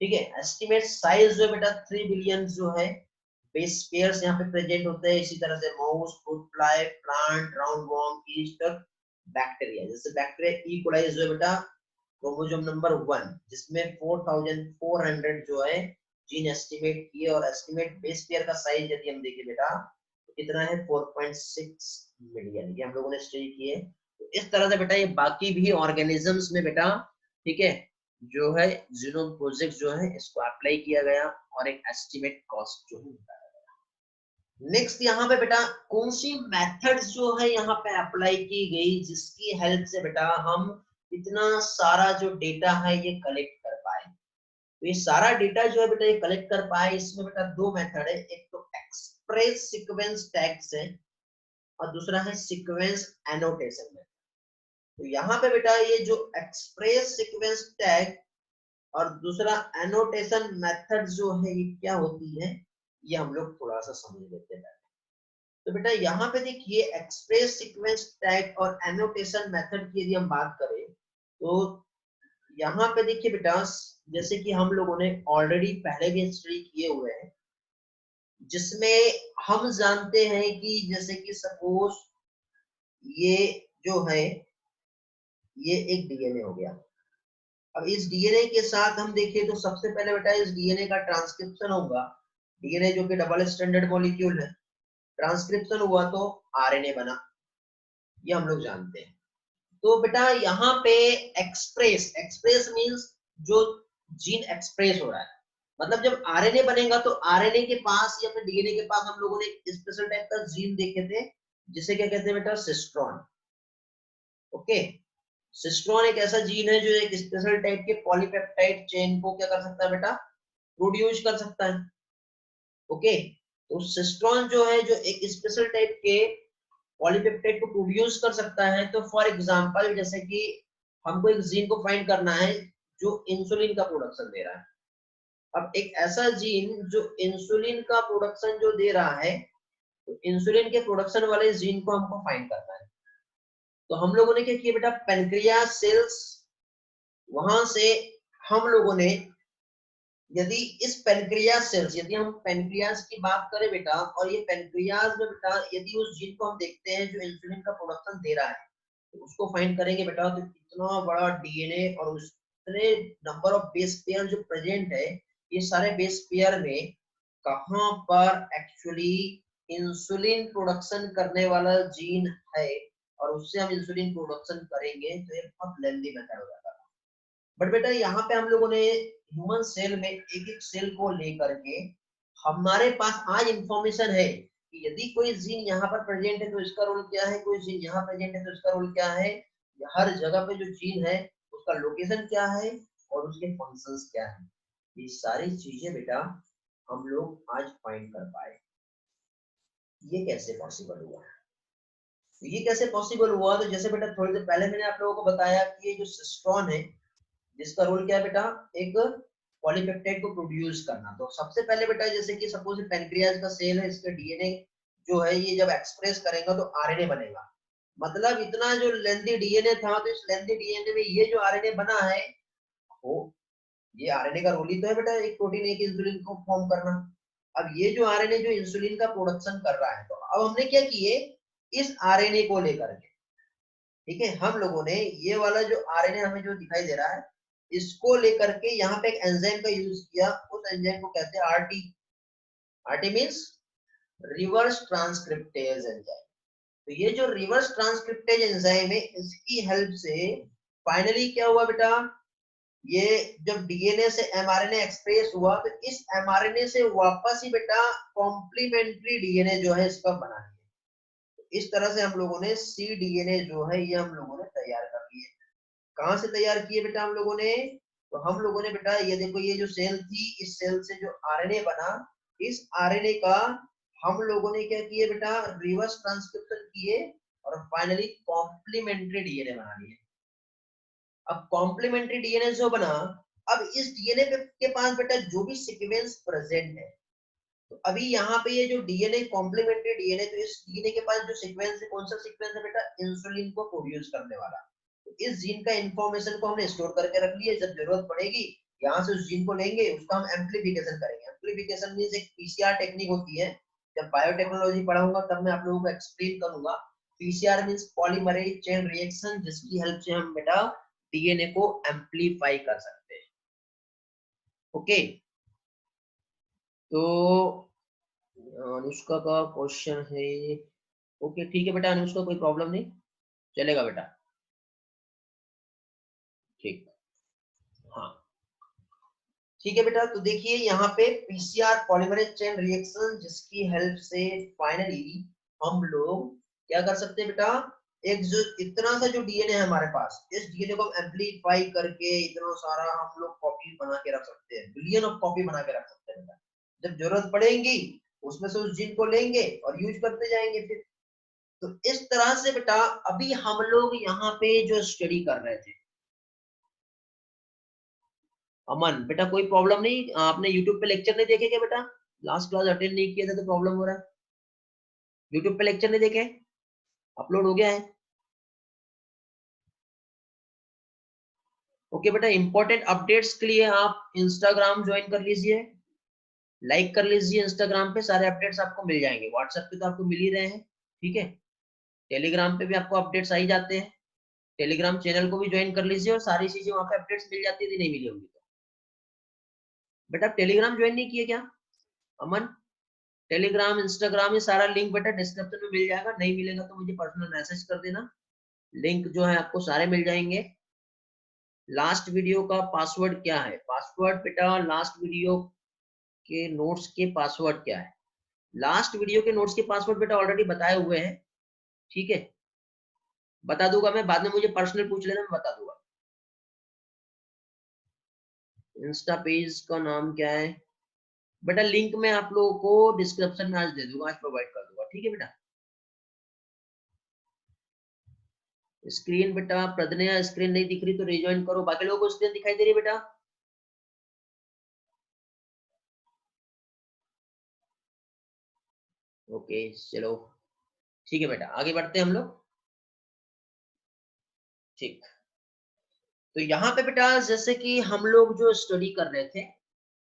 S1: ठीक है। एस्टिमेट साइज जो है बेटा 3 बिलियन जो है, बेस पेयर्स यहाँ पे प्रेजेंट होते हैं, इसी तरह से mouse, fruit fly, plant, round warm, east और बैक्टीरिया। जैसे बैक्टीरिया ई कोलाई जो है बेटा क्रोमोसोम नंबर 1 जिसमें 4400 जो है जीन एस्टिमेट किए, और एस्टिमेट बेस पेयर का साइज यदि हम देखें बेटा तो कितना है 4.6 मिलियन, ये हम लोगों ने स्टडी किए। तो इस तरह से बेटा ये बाकी भी ऑर्गेनिजम्स में बेटा, ठीक है, जो है जीनोम प्रोजेक्ट जो है इसको अप्लाई किया गया और एक एस्टिमेट कॉस्ट जो है बताया गया। नेक्स्ट यहाँ पे बेटा कौन सी मेथड्स जो है यहाँ पे अप्लाई की गई जिसकी हेल्प से बेटा हम इतना सारा जो डेटा है ये कलेक्ट कर पाए। तो ये सारा डेटा जो है बेटा ये कलेक्ट कर पाए, इसमें बेटा दो मेथड है, एक तो एक्सप्रेस सीक्वेंस टैग्स है और दूसरा है सीक्वेंस एनोटेशन में। तो यहाँ पे बेटा ये जो एक्सप्रेस सीक्वेंस टैग और दूसरा एनोटेशन मेथड जो है ये क्या होती है ये हम लोग थोड़ा सा समझ लेते हैं। तो बेटा यहाँ पे देखिए एक्सप्रेस सीक्वेंस टैग और एनोटेशन मेथड की यदि हम बात करें तो यहाँ पे देखिए बेटा जैसे कि हम लोगों ने ऑलरेडी पहले भी स्टडी किए हुए हैं, जिसमें हम जानते हैं कि जैसे कि सपोज ये जो है ये एक डीएनए हो गया। अब इस डीएनए के साथ हम देखें तो सबसे पहले बेटा इस डीएनए का ट्रांसक्रिप्शन होगा, डीएनए जो कि डबल स्टैंडर्ड मॉलिक्यूल है, ट्रांसक्रिप्शन हुआ तो आरएनए बना, ये हम लोग जानते हैं। तो बेटा यहाँ पे एक्सप्रेस, एक्सप्रेस मींस जो जीन एक्सप्रेस हो रहा है, मतलब जब आरएनए बनेगा तो आरएनए के पास या फिर डीएनए के पास हम लोगों ने स्पेशल टाइप का जीन देखे थे जिसे क्या कहते हैं बेटा सिस्ट्रॉन, ओके। सिस्ट्रॉन एक ऐसा जीन है जो एक स्पेशल टाइप के पॉलीपेप्टाइड चेन को क्या कर सकता है बेटा प्रोड्यूस कर सकता है, ओके। तो सिस्ट्रॉन जो है जो एक स्पेशल टाइप के पॉलीपेप्टाइड को प्रोड्यूस कर सकता है। तो फॉर एग्जांपल जैसे कि हमको एक जीन को फाइंड करना है जो इंसुलिन का प्रोडक्शन दे रहा है। अब एक ऐसा जीन जो इंसुलिन का प्रोडक्शन जो दे रहा है, तो इंसुलिन के प्रोडक्शन वाले जीन को हमको फाइंड करना है। तो हम लोगों ने क्या किया बेटा पेनक्रियास सेल्स, वहां से हम लोगों ने यदि इस पेनक्रियास सेल्स, यदि हम पेनक्रियास की बात करें बेटा और ये पेनक्रियास में बेटा यदि उस जीन को हम देखते हैं जो इंसुलिन का प्रोडक्शन दे रहा है तो उसको फाइंड करेंगे बेटा, तो इतना बड़ा डीएनए और उतने नंबर ऑफ बेस पेयर जो प्रेजेंट है, ये सारे बेस पेयर में कहां पर एक्चुअली इंसुलिन प्रोडक्शन करने वाला जीन है और उससे हम इंसुलिन प्रोडक्शन करेंगे, तो ये बहुत लेंदी मेथड हो जाता है। बट बेटा यहाँ पे हम लोगों ने ह्यूमन सेल में एक एक सेल को लेकर के हमारे पास आज इंफॉर्मेशन है कि यदि कोई जीन यहाँ पर प्रेजेंट है तो इसका रोल क्या है, कोई जीन यहाँ प्रेजेंट है तो इसका रोल क्या है, हर जगह पे जो जीन है उसका लोकेशन क्या है और उसके फंक्शंस क्या है, ये सारी चीजें बेटा हम लोग आज फाइंड कर पाए। ये कैसे पॉसिबल हुआ? तो ये कैसे पॉसिबल हुआ? तो जैसे बेटा थोड़ी देर पहले मैंने आप लोगों को बताया कि ये जो सिस्ट्रॉन है, जिसका रोल क्या है बेटा, एक पॉलीपेप्टाइड को प्रोड्यूस करना। तो सबसे पहले बेटा जैसे कि सपोज पैनक्रियाज का सेल है, इसका डीएनए जो है ये जब एक्सप्रेस करेगा तो आरएनए बनेगा। मतलब इतना जो लेंथी डीएनए था, तो इस लेंथी डीएनए में ये जो आरएनए बना है, वो ये आरएनए का रोल ही तो है बेटा एक प्रोटीन एक इंसुलिन को फॉर्म करना। अब ये जो आरएनए जो इंसुलिन का प्रोडक्शन कर रहा है, तो अब हमने क्या किए, इस आरएनए को लेकर के, ठीक है, हम लोगों ने ये वाला जो आरएनए हमें जो दिखाई दे रहा है, इसको लेकर के यहाँ पे एक एंजाइम का यूज किया। उस एंजाइम को कहते हैं RT. RT means reverse transcriptase enzyme. तो ये जो रिवर्स ट्रांसक्रिप्टेज एंजाइम है, इसकी हेल्प से फाइनली क्या हुआ बेटा, ये जब डीएनए से एमआरएनए एक्सप्रेस हुआ, तो इस एमआरएनए से वापस ही बेटा कॉम्प्लीमेंट्री डीएनए जो है इसका बना लिया। इस तरह से हम लोगों ने सी डीएनए जो है ये हम लोगों ने तैयार कर लिए। कहाँ से तैयार किए बेटा हम लोगों ने? तो हम लोगों ने बेटा ये देखो, ये जो सेल थी, इस सेल से जो आरएनए बना, इस आरएनए का हम लोगों ने क्या किए बेटा, रिवर्स ट्रांसक्रिप्शन किए और फाइनली कॉम्प्लीमेंट्री डीएनए बना लिए। अब कॉम्प्लीमेंट्री डीएनए जो बना, अब इस डीएनए के पास बेटा जो भी सीक्वेंस प्रेजेंट है, तो अभी यहाँ पे ये जो डीएनए कॉम्प्लीमेंट्री डीएनए, तो इस डीएनए के पास जो सीक्वेंस है, कौन सा सीक्वेंस है बेटा, इंसुलिन को प्रोड्यूस करने वाला। तो इस जीन का इंफॉर्मेशन को हमने स्टोर करके रख लिया, जब जरूरत पड़ेगी यहाँ से उस जीन को लेंगे, उसका हम एम्प्लीफिकेशन करेंगे। एम्प्लीफिकेशन मींस एक पीसीआर टेक्निक होती है, जब बायोटेक्नोलॉजी पढ़ाऊंगा तब मैं आप लोगों को एक्सप्लेन करूंगा। PCR means polymerase chain reaction, जिसकी हेल्प से हम बेटा डीएनए को एम्प्लीफाई कर सकते हैं। ओके, तो अनुष्का का क्वेश्चन है, ओके ठीक है बेटा, अनुष्का कोई प्रॉब्लम नहीं, चलेगा बेटा, ठीक, हाँ ठीक है बेटा। तो देखिए यहाँ पे पीसीआर पॉलीमरेज चेन रिएक्शन, जिसकी हेल्प से फाइनली हम लोग क्या कर सकते हैं बेटा, एक जो इतना सा जो डीएनए है हमारे पास, इस डीएनए को हम एम्प्लीफाई करके इतना सारा हम लोग कॉपी बना के रख सकते हैं, बिलियन ऑफ कॉपी बना के रख सकते हैं बेटा। जब जरूरत पड़ेगी उसमें से उस जीन को लेंगे और यूज करते जाएंगे फिर। तो इस तरह से बेटा अभी हम लोग यहाँ पे जो स्टडी कर रहे थे, अमन बेटा कोई प्रॉब्लम नहीं, आपने यूट्यूब पे लेक्चर नहीं देखे क्या बेटा? लास्ट क्लास अटेंड नहीं किया था तो प्रॉब्लम हो रहा है? यूट्यूब पे लेक्चर नहीं देखे, अपलोड हो गया है? ओके बेटा, इंपॉर्टेंट अपडेट्स के लिए आप इंस्टाग्राम ज्वाइन कर लीजिए, लाइक कर लीजिए, इंस्टाग्राम पे सारे अपडेट्स आपको मिल जाएंगे। व्हाट्सएप पे तो आपको मिल ही रहे हैं, ठीक है, टेलीग्राम पे भी आपको अपडेट्स आ ही जाते हैं। टेलीग्राम चैनल को भी ज्वाइन कर लीजिए और सारी चीजें वहां पे अपडेट्स मिल जाती है, नहीं मिली होंगी तो। बेटा आप टेलीग्राम ज्वाइन नहीं किए क्या अमन? टेलीग्राम इंस्टाग्राम ये सारा लिंक बेटा डिस्क्रिप्शन में मिल जाएगा, नहीं मिलेगा तो मुझे पर्सनल मैसेज कर देना, लिंक जो है आपको सारे मिल जाएंगे। लास्ट वीडियो का पासवर्ड क्या है? पासवर्ड बेटा लास्ट वीडियो के नोट्स के पासवर्ड क्या है? लास्ट वीडियो के नोट्स के पासवर्ड बेटा ऑलरेडी बताए हुए हैं, ठीक है, बता दूंगा मैं, बाद में मुझे पर्सनल पूछ लेना, मैं बता दूंगा। इंस्टा पेज का नाम क्या है बेटा? लिंक मैं आप लोगों को डिस्क्रिप्शन में आज दे दूंगा, आज प्रोवाइड कर दूंगा, ठीक है बेटा। स्क्रीन बेटा प्रदनया स्क्रीन नहीं दिख रही तो रिज्वाइन करो, बाकी लोगों को स्क्रीन दिखाई दे रही है बेटा? ओके चलो, ठीक है बेटा, आगे बढ़ते हैं हम लोग, ठीक। तो यहाँ पे बेटा जैसे कि हम लोग जो स्टडी कर रहे थे,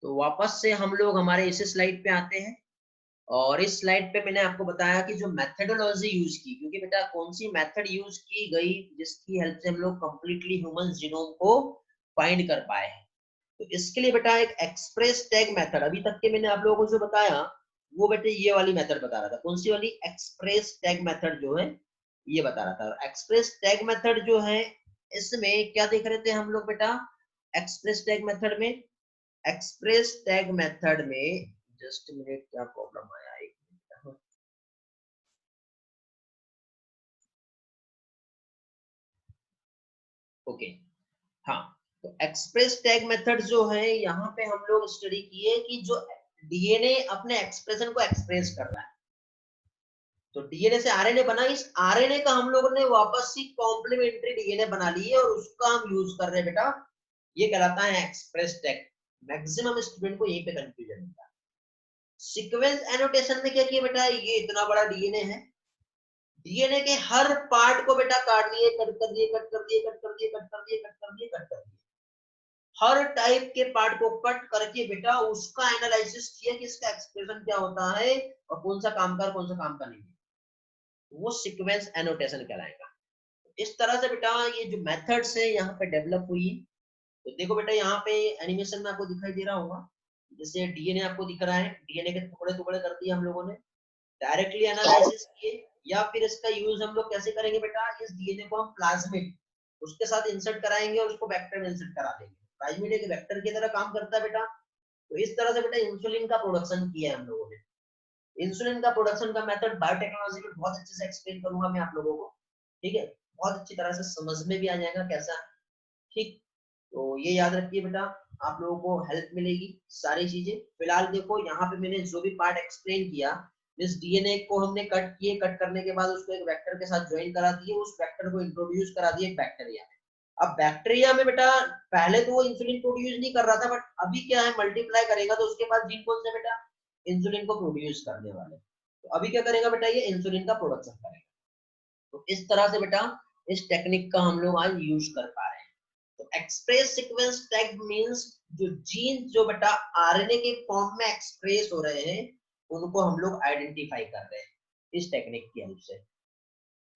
S1: तो वापस से हम लोग हमारे इस स्लाइड पे आते हैं। और इस स्लाइड पे मैंने आपको बताया कि जो मेथडोलॉजी यूज की, क्योंकि बेटा कौन सी मेथड यूज की गई जिसकी हेल्प से हम लोग कंप्लीटली ह्यूमन जीनोम को फाइंड कर पाए हैं। तो इसके लिए बेटा एक एक्सप्रेस टैग मेथड, अभी तक के मैंने आप लोगों को जो बताया वो बेटे ये वाली मेथड बता रहा था। कौन सी वाली? एक्सप्रेस टैग मेथड जो है ये बता रहा था। एक्सप्रेस टैग मेथड जो है, इसमें क्या देख रहे थे हम लोग बेटा? एक्सप्रेस टैग मेथड में, एक्सप्रेस टैग मेथड में, जस्ट मिनट, क्या प्रॉब्लम आया, एक मिनट, ओके, हाँ। तो एक्सप्रेस टैग मेथड जो है यहाँ पे हम लोग स्टडी किए कि जो डीएनए अपने एक्सप्रेशन को एक्सप्रेस कर रहा है, तो डीएनए से आरएनए बना, इस आरएनए का हम लोगों ने वापस से कॉम्प्लीमेंट्री डीएनए बना लिए और उसका हम यूज कर रहे हैं बेटा, ये कहलाता है एक्सप्रेस टेक। मैक्सिमम स्टूडेंट को यहीं पे कंफ्यूजन होता है। सीक्वेंस एनोटेशन में क्या किया बेटा, ये इतना बड़ा डीएनए है, डीएनए के हर पार्ट को बेटा काट दिए, कट कर दिए, कट कर दिए, कट कर दिए, कट कर दिए, कट कर दिए, कट कर दिए, हर टाइप के पार्ट को कट करके बेटा उसका एनालिसिस किया कि इसका एक्सप्रेशन क्या होता है और कौन सा काम का, कौन सा काम का नहीं है, वो सीक्वेंस एनोटेशन कहलाएगा। इस तरह से बेटा ये जो मेथड्स है यहाँ पे डेवलप हुई। तो देखो बेटा यहाँ पे एनिमेशन में आपको दिखाई दे रहा होगा, जैसे डीएनए आपको दिख रहा है, डीएनए के टुकड़े टुकड़े कर दिए हम लोगों ने, डायरेक्टली एनालिसिस किए, या फिर इसका यूज हम लोग कैसे करेंगे बेटा, इस डीएनए को हम प्लाज्मिड उसके साथ इंसर्ट कराएंगे और उसको वेक्टर में इंसर्ट करा देंगे। प्लाज्मिड एक वेक्टर की तरह काम करता है बेटा। तो इस तरह से बेटा इंसुलिन का प्रोडक्शन किया है हम लोगों ने। इंसुलिन का प्रोडक्शन का मेथड बायोटेक्नोलॉजी में बहुत अच्छे से एक्सप्लेन करूंगा मैं आप लोगों को, ठीक है, बहुत अच्छी तरह से समझ में भी आ जाएगा कैसा, ठीक। तो ये याद रखिए बेटा, आप लोगों को हेल्प मिलेगी सारी चीजें। फिलहाल देखो यहाँ पे मैंने जो भी पार्ट एक्सप्लेन किया, इस डीएनए को हमने कट किए, कट करने के बाद उसको एक वेक्टर के साथ ज्वाइन करा दिए, उस वेक्टर को इंट्रोड्यूस करा दिए बैक्टीरिया में। अब बैक्टीरिया में बेटा पहले तो वो इंसुलिन प्रोड्यूस नहीं कर रहा था, बट अभी क्या है, मल्टीप्लाई करेगा तो उसके बाद जीन कौन से बेटा, इंसुलिन को प्रोड्यूस करने वाले। तो अभी क्या करेगा बेटा, ये इंसुलिन का प्रोडक्शन करेगा। तो इस तरह से बेटा इस टेक्निक का हम लोग आज यूज कर पा रहे हैं। तो एक्सप्रेस सीक्वेंस टैग मींस जो जीन जो बेटा आरएनए के फॉर्म में एक्सप्रेस हो रहे हैं उनको हम लोग आइडेंटिफाई कर रहे हैं इस टेक्निक की हेल्प से,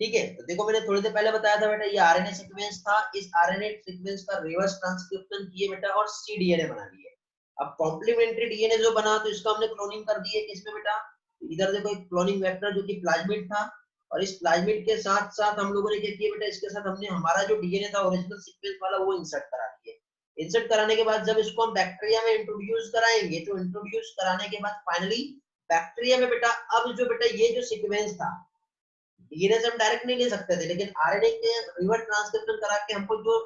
S1: ठीक है। तो देखो मैंने थोड़ी देर पहले बताया था बेटा, ये आरएनए सीक्वेंस था, इस आरएनए सीक्वेंस का रिवर्स ट्रांसक्रिप्शन किए बेटा और cDNA बना लिए। अब कॉम्प्लीमेंट्री डीएनए जो बना तो इसका हमने क्लोनिंग कर दी है, किसमें बेटा, इधर देखो एक क्लोनिंग वेक्टर जो कि प्लाज्मिड था, और इस प्लाज्मिड के साथ साथ हम लोगों ने क्या किया बेटा, इसके साथ हमने हमारा जो डीएनए था ओरिजिनल सीक्वेंस वाला वो इंसर्ट करा दिए। इंसर्ट कराने के बाद जब इसको हम बैक्टीरिया में इंट्रोड्यूस कराएंगे, तो इंट्रोड्यूस कराने के बाद फाइनली बैक्टीरिया में बेटा, अब जो बेटा ये जो सीक्वेंस था, डीएनए से हम डायरेक्ट नहीं ले सकते थे, लेकिन आरएनए के रिवर्स ट्रांसक्रिप्शन करा के हमको जो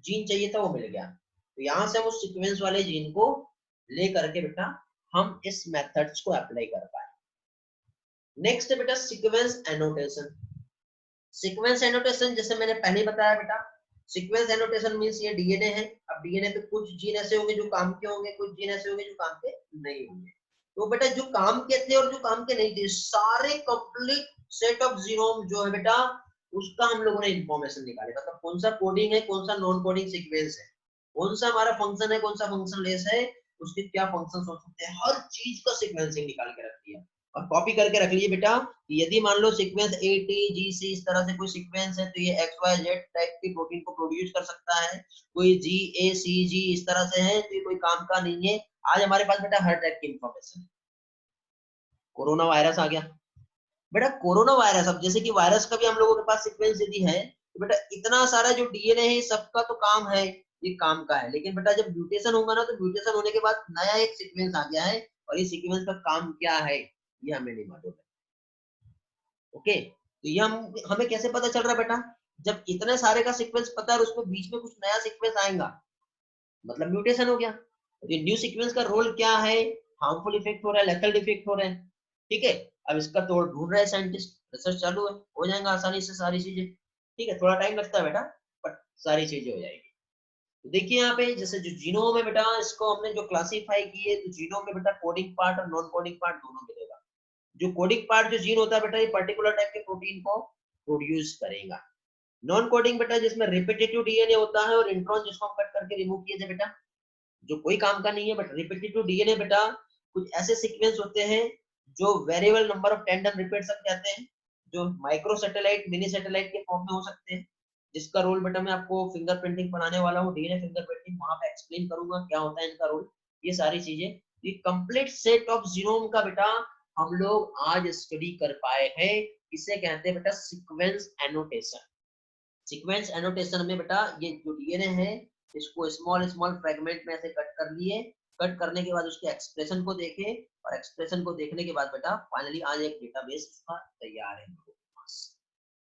S1: जीन चाहिए था वो मिल गया। तो यहाँ से हम उस सीक्वेंस वाले जीन को ले करके बेटा हम इस मेथड्स को अप्लाई कर पाए। नेक्स्ट बेटा सीक्वेंस एनोटेशन। सीक्वेंस एनोटेशन जैसे मैंने पहले बताया बेटा, सीक्वेंस एनोटेशन मींस ये डीएनए है। अब डीएनए पे कुछ जीन ऐसे होंगे जो काम के होंगे, कुछ जीन ऐसे होंगे जो काम के नहीं होंगे। तो बेटा जो काम के थे और जो काम के नहीं थे, सारे कंप्लीट सेट ऑफ जीनोम जो है बेटा, उसका हम लोगों ने इंफॉर्मेशन निकाले, मतलब कौन सा कोडिंग है, कौन सा नॉन कोडिंग सीक्वेंस है, कौन सा हमारा फंक्शन है, कौन सा फंक्शन लेस है, उसके क्या फंक्शन हो सकते हैं, हर चीज का सीक्वेंसिंग निकाल के रख दिया। और कॉपी करके रख लीजिए बेटा, यदि मान लो सीक्वेंस ATGC इस तरह से कोई सीक्वेंस है, तो ये XYZ टाइप की प्रोटीन को प्रोड्यूस कर सकता है। कोई GACG इस तरह से है तो ये कोई काम का नहीं है। आज हमारे पास बेटा हर टाइप की इंफॉर्मेशन है। कोरोना वायरस आ गया बेटा, कोरोना वायरस, अब जैसे कि वायरस का भी हम लोगों के पास सीक्वेंस यदि है, तो बेटा इतना सारा जो डीएनए है सबका तो काम है, ये काम का है, लेकिन बेटा जब म्यूटेशन होगा ना, तो म्यूटेशन होने के बाद नया एक सीक्वेंस आ गया है, और ये सीक्वेंस का काम क्या है ये हमें नहीं मालूम है। ओके, तो ये हम हमें कैसे पता चल रहा है बेटा, जब इतने सारे का सीक्वेंस पता है और उसमें बीच में कुछ नया सीक्वेंस आएगा, मतलब म्यूटेशन हो गया। तो ये न्यू सीक्वेंस का रोल क्या है, हार्मफुल इफेक्ट हो रहा है, लेथल डिफेक्ट हो रहे हैं, ठीक है। अब इसका तोड़ ढूंढ रहे हैं साइंटिस्ट, रिसर्च चालू है, हो जाएगा आसानी से सारी चीजें, ठीक है, थोड़ा टाइम लगता है बेटा, बट सारी चीजें हो जाएगी। तो देखिए यहाँ पे जैसे जो जीनोम है बेटा, इसको हमने जो क्लासिफाई की है, तो जीनोम में बेटा कोडिंग पार्ट और नॉन कोडिंग पार्ट दोनों मिलेगा। जो कोडिंग पार्ट जो जीन होता है बेटा, ये पर्टिकुलर टाइप के प्रोटीन को प्रोड्यूस करेगा। नॉन कोडिंग बेटा जिसमें रिपीटेटिव डीएनए होता है और इंट्रॉन जिसको हम कट करके रिमूव किए थे बेटा, जो कोई काम का नहीं है, बट रिपीटेटिव डीएनए बेटा कुछ ऐसे सीक्वेंस होते हैं जो variable number of tendon repeats तक कहते हैं, जो माइक्रो सैटेलाइट मिनी सैटेलाइट के फॉर्म में हो सकते हैं, जिसका रोल बेटा मैं आपको फिंगरप्रिंटिंग बनाने वाला हूँ, डीएनए फिंगरप्रिंटिंग, वहां पे एक्सप्लेन करूंगा क्या होता है इनका रोल, ये सारी चीजें। ये कंप्लीट सेट ऑफ जीनोम का बेटा हम लोग आज स्टडी कर पाए हैं, इसे कहते हैं बेटा सीक्वेंस एनोटेशन। सीक्वेंस एनोटेशन में बेटा ये जो डीएनए है, इसको स्मॉल स्मॉल फ्रेगमेंट में ऐसे कट कर लिए, कट करने के बाद उसके एक्सप्रेशन को देखे, और एक्सप्रेशन को देखने के बाद बेटा फाइनली आज एक डेटाबेस उसका तैयार है हम लोगों के पास।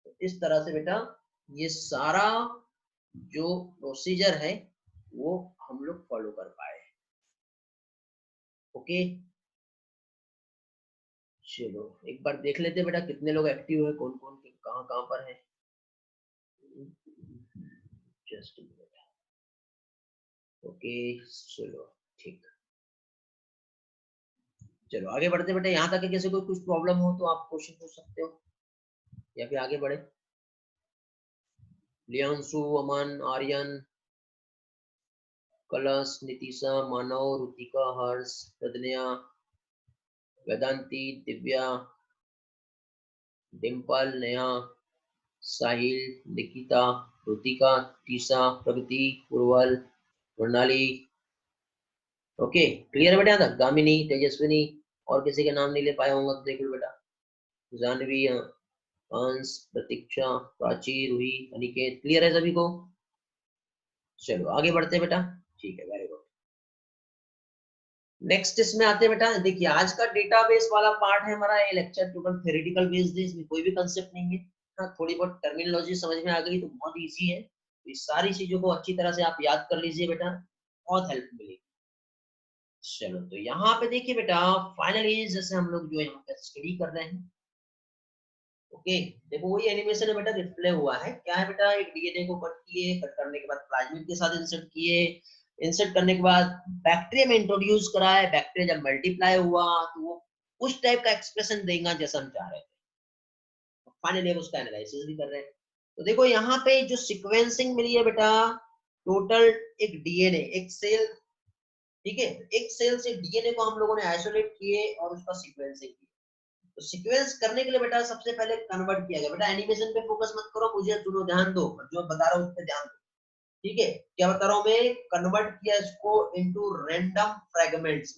S1: तो इस तरह से बेटा ये सारा जो प्रोसीजर है वो हम लोग फॉलो कर पाए। ओके, चलो एक बार देख लेते हैं बेटा कितने लोग एक्टिव है, कौन कौन कहाँ कहाँ पर है। जस्ट ओके चलो ठीक। चलो आगे बढ़ते बेटा, यहाँ तक किसी को कुछ प्रॉब्लम हो तो आप क्वेश्चन पूछ सकते हो या फिर आगे बढ़े। लियांशु, अमन, आर्यन, कलश, नितिशा, मानव, रुतिका, हर्ष, प्रदन्या, वेदांती, दिव्या, डिम्पल, नेहा, साहिल, निकिता, रुतिका, टीसा, प्रगति, उर्वल, प्रणाली। ओके क्लियर बेटा था। गामिनी, तेजस्विनी, और किसी के नाम नहीं ले पाया होगा तो देख लो बेटा। जानवी, अंश, प्रतीक्षा, प्राची, रूही, अनिकेत, क्लियर है सभी को। चलो आगे बढ़ते हैं बेटा। ठीक है वेरी गुड। नेक्स्ट इसमें आते हैं बेटा, देखिए आज का डेटाबेस वाला पार्ट है हमारा, ये लेक्चर टोटल थ्योरेटिकल बेस्ड है, इसमें कोई भी कंसेप्ट नहीं है। हाँ थोड़ी बहुत टर्मिनोलॉजी समझ में आ गई तो बहुत इजी है, तो इस सारी चीजों को अच्छी तरह से आप याद कर लीजिए बेटा, बहुत हेल्प मिलेगी। चलो तो यहाँ पे देखिए बेटा, फाइनली जैसे हम लोग जो यहाँ पे स्टडी कर रहे हैं, ओके देखो वही एनिमेशन है बेटा, डिस्प्ले हुआ है क्या है बेटा, एक डीएनए को कट किए, कट करने के बाद प्लाज्मिड के साथ इंसर्ट किए, इंसर्ट करने के बाद बैक्टीरिया में इंट्रोड्यूस करा है, बैक्टीरिया जब मल्टीप्लाई हुआ तो वो उस टाइप का एक्सप्रेशन देगा जैसा हम चाह रहे थे। फाइनली हम उसका एनालिसिस भी कर रहे हैं। तो देखो यहाँ पे जो सीक्वेंसिंग मिली है बेटा, टोटल एक डीएनए एक सेल, ठीक है, एक सेल से डीएनए को हम लोगों ने आइसोलेट किए और उसका सीक्वेंसिंग किया। तो सीक्वेंस करने के लिए बेटा सबसे पहले कन्वर्ट किया गया, बेटा एनिमेशन पे फोकस मत करो, मुझे सुनो ध्यान दो, जो बता रहा हूँ उस पे ध्यान दो, ठीक है। क्या बता रहा हूँ मैं, कन्वर्ट किया इसको इनटू रैंडम फ्रेगमेंट्स,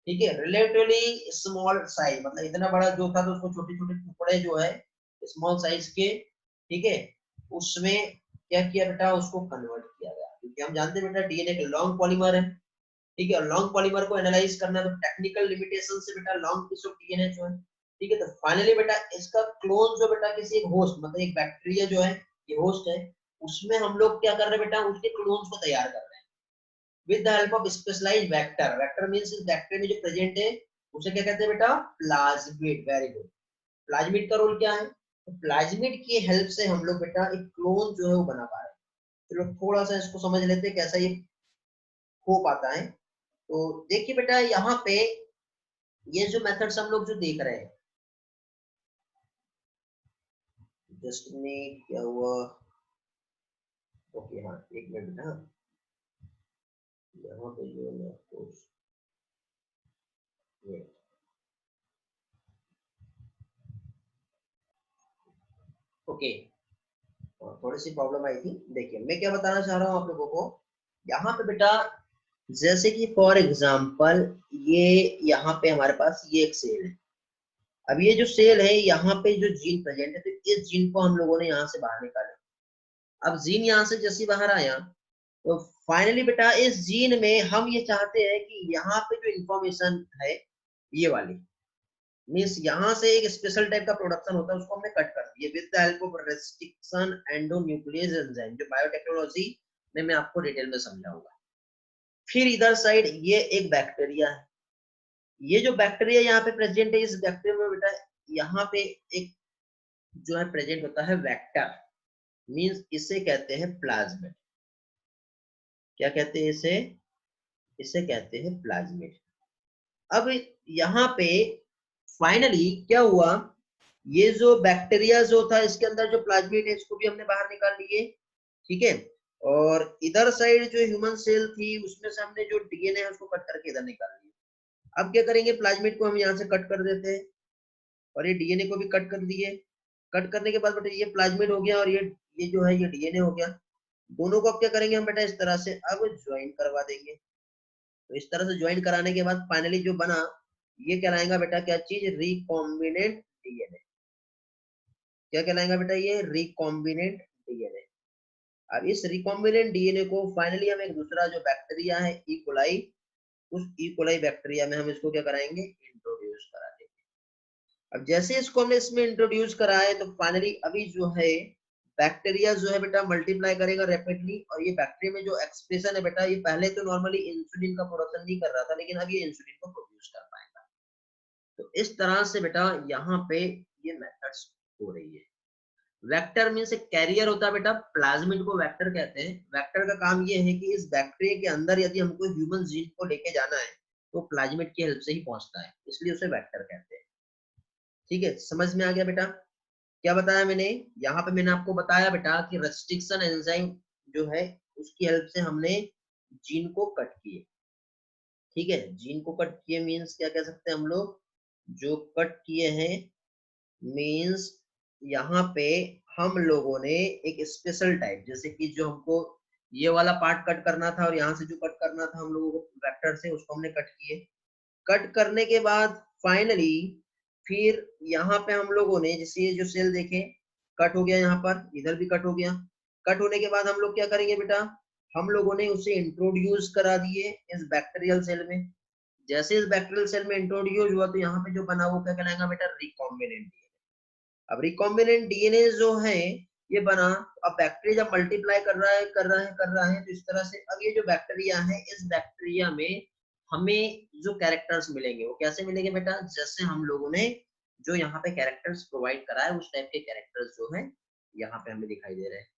S1: ठीक है, रिलेटिवली स्मॉल साइज, मतलब इतना बड़ा जो था तो उसको छोटे छोटे टुकड़े जो है स्मॉल साइज के, ठीक है, उसमें क्या किया बेटा, उसको कन्वर्ट किया गया, क्योंकि हम जानते हैं बेटा डीएनए के लॉन्ग पॉलीमर है, ठीक है, और लॉन्ग पॉलीमर को एनालाइज करना है तो टेक्निकल लिमिटेशन से बेटा लॉन्ग पीस ऑफ डीएनए जो है, ठीक है, तो फाइनली बेटा इसका क्लोन जो बेटा किसी एक होस्ट, मतलब एक बैक्टीरिया जो है ये होस्ट है, उसमें हम लोग क्या कर रहे हैं बेटा, उसके क्लोन्स को तैयार कर रहे हैं with the help of specialized vector. Vector means इस बैक्टीरिया में जो प्रेजेंट है उसे क्या कहते हैं बेटा, प्लाज्मिड। Very good. प्लाज्मिड का रोल क्या है, तो प्लाज्मिड की हेल्प से हम लोग बेटा एक क्लोन जो है वो बना पा रहे हैं। चलो थोड़ा सा इसको समझ लेते हैं कैसा ये हो पाता है। तो देखिए बेटा यहाँ पे ये जो मेथड्स हम लोग जो देख रहे हैं, जस्ट में क्या हुआ, ओके हाँ एक मिनट ना, यहाँ पे जो है आपको ये ओके, थोड़ी सी प्रॉब्लम आई थी। देखिए मैं क्या बताना चाह रहा हूँ आप लोगों को, यहाँ पे बेटा जैसे कि फॉर एग्जांपल ये यहाँ पे हमारे पास ये एक सेल है, अब ये जो सेल है यहाँ पे जो जीन प्रेजेंट है तो इस जीन को हम लोगों ने यहाँ से बाहर निकाला। अब जीन यहाँ से जैसे बाहर आया तो फाइनली बेटा इस जीन में हम ये चाहते हैं कि यहाँ पे जो इंफॉर्मेशन है ये वाली, मीन्स यहाँ से एक स्पेशल टाइप का प्रोडक्शन होता है उसको हमने कट कर दिया with the help of restriction endonuclease enzyme, जो बायोटेक्नोलॉजी में मैं आपको डिटेल में समझाऊंगा। फिर इधर साइड ये एक बैक्टीरिया है, ये जो बैक्टीरिया यहाँ पे प्रेजेंट है, इस बैक्टीरिया में बेटा यहाँ पे एक जो है प्रेजेंट होता है वेक्टर, मीन्स इसे कहते हैं प्लाज्मिड। क्या कहते हैं इसे, इसे कहते हैं प्लाज्मिड। अब यहाँ पे फाइनली क्या हुआ, ये जो बैक्टीरिया जो था इसके अंदर जो प्लाज्मिड है इसको भी हमने बाहर निकाल लिए, ठीक है, और इधर साइड जो ह्यूमन सेल थी उसमें से हमने जो डीएनए है उसको कट करके इधर निकाल लिया। अब क्या करेंगे, प्लाज्मिड को हम यहाँ से कट कर देते हैं और ये डीएनए को भी कट कर दिए, कट करने के बाद बेटा ये प्लाज्मिड हो गया और ये जो है ये डीएनए हो गया, दोनों को अब क्या करेंगे हम बेटा इस तरह से अब ज्वाइन करवा देंगे। तो इस तरह से ज्वाइन कराने के बाद फाइनली जो बना ये कहलाएगा बेटा क्या चीज, रिकॉम्बिनेंट डीएनए। क्या कहलाएगा बेटा, ये रिकॉम्बिनेंट डीएनए। अब इस रिकॉम्बिनेंट डीएनए को फाइनली हम एक दूसरा जो बैक्टीरिया है इकोलाई, उस इकोलाई बैक्टीरिया में हम इसको क्या कराएंगे, इंट्रोड्यूस करा देंगे। अब जैसे इसको हमने इसमें इंट्रोड्यूस करा है तो फाइनली अभी जो है बैक्टीरिया जो है बेटा मल्टीप्लाई करेगा रैपिडली, और ये बैक्टीरिया में जो एक्सप्रेशन है बेटा, ये पहले तो नॉर्मली इंसुलिन का प्रोडक्शन नहीं कर रहा था लेकिन अब ये इंसुलिन को प्रोड्यूस कर पाएगा। तो इस तरह से बेटा यहाँ पे ये मेथड्स हो रही है। वेक्टर मीन्स एक कैरियर होता है बेटा, प्लाज्मिड को वेक्टर कहते हैं। वेक्टर का काम ये है कि इस बैक्टीरिया के अंदर यदि हमको ह्यूमन जीन को लेके जाना है तो प्लाज्मिड की हेल्प से ही पहुंचता है, इसलिए उसे वेक्टर कहते हैं। ठीक है, समझ में आ गया बेटा? क्या बताया मैंने यहाँ पे? मैंने आपको बताया बेटा कि रेस्ट्रिक्शन एंजाइम जो है उसकी हेल्प से हमने जीन को कट किए। ठीक है, जीन को कट किए मीन्स क्या कह सकते हैं हम लोग, जो कट किए हैं मीन्स यहाँ पे हम लोगों ने एक स्पेशल टाइप, जैसे कि जो हमको ये वाला पार्ट कट करना था और यहाँ से जो कट करना था हम लोगों को वेक्टर से, उसको हमने कट किए। कट करने के बाद फाइनली फिर यहाँ पे हम लोगों ने जैसे ये जो सेल देखे कट हो गया, यहाँ पर इधर भी कट हो गया। कट होने के बाद हम लोग क्या करेंगे बेटा, हम लोगों ने उसे इंट्रोड्यूस करा दिए इस बैक्टीरियल सेल में। जैसे इस बैक्टीरियल सेल में इंट्रोड्यूस हुआ तो यहाँ पे जो बना वो क्या कहलाएगा बेटा, रिकॉम्बिनेंट डीएनए। अब रिकॉम्बिनेंट डीएनए जो है ये बना, अब बैक्टीरिया जब मल्टीप्लाई कर रहा है तो इस तरह से अब ये जो बैक्टीरिया है, इस बैक्टीरिया में हमें जो कैरेक्टर्स मिलेंगे वो कैसे मिलेंगे बेटा, जैसे हम लोगों ने जो यहाँ पे कैरेक्टर्स प्रोवाइड करा है उस टाइप के कैरेक्टर्स जो है यहाँ पे हमें दिखाई दे रहे हैं।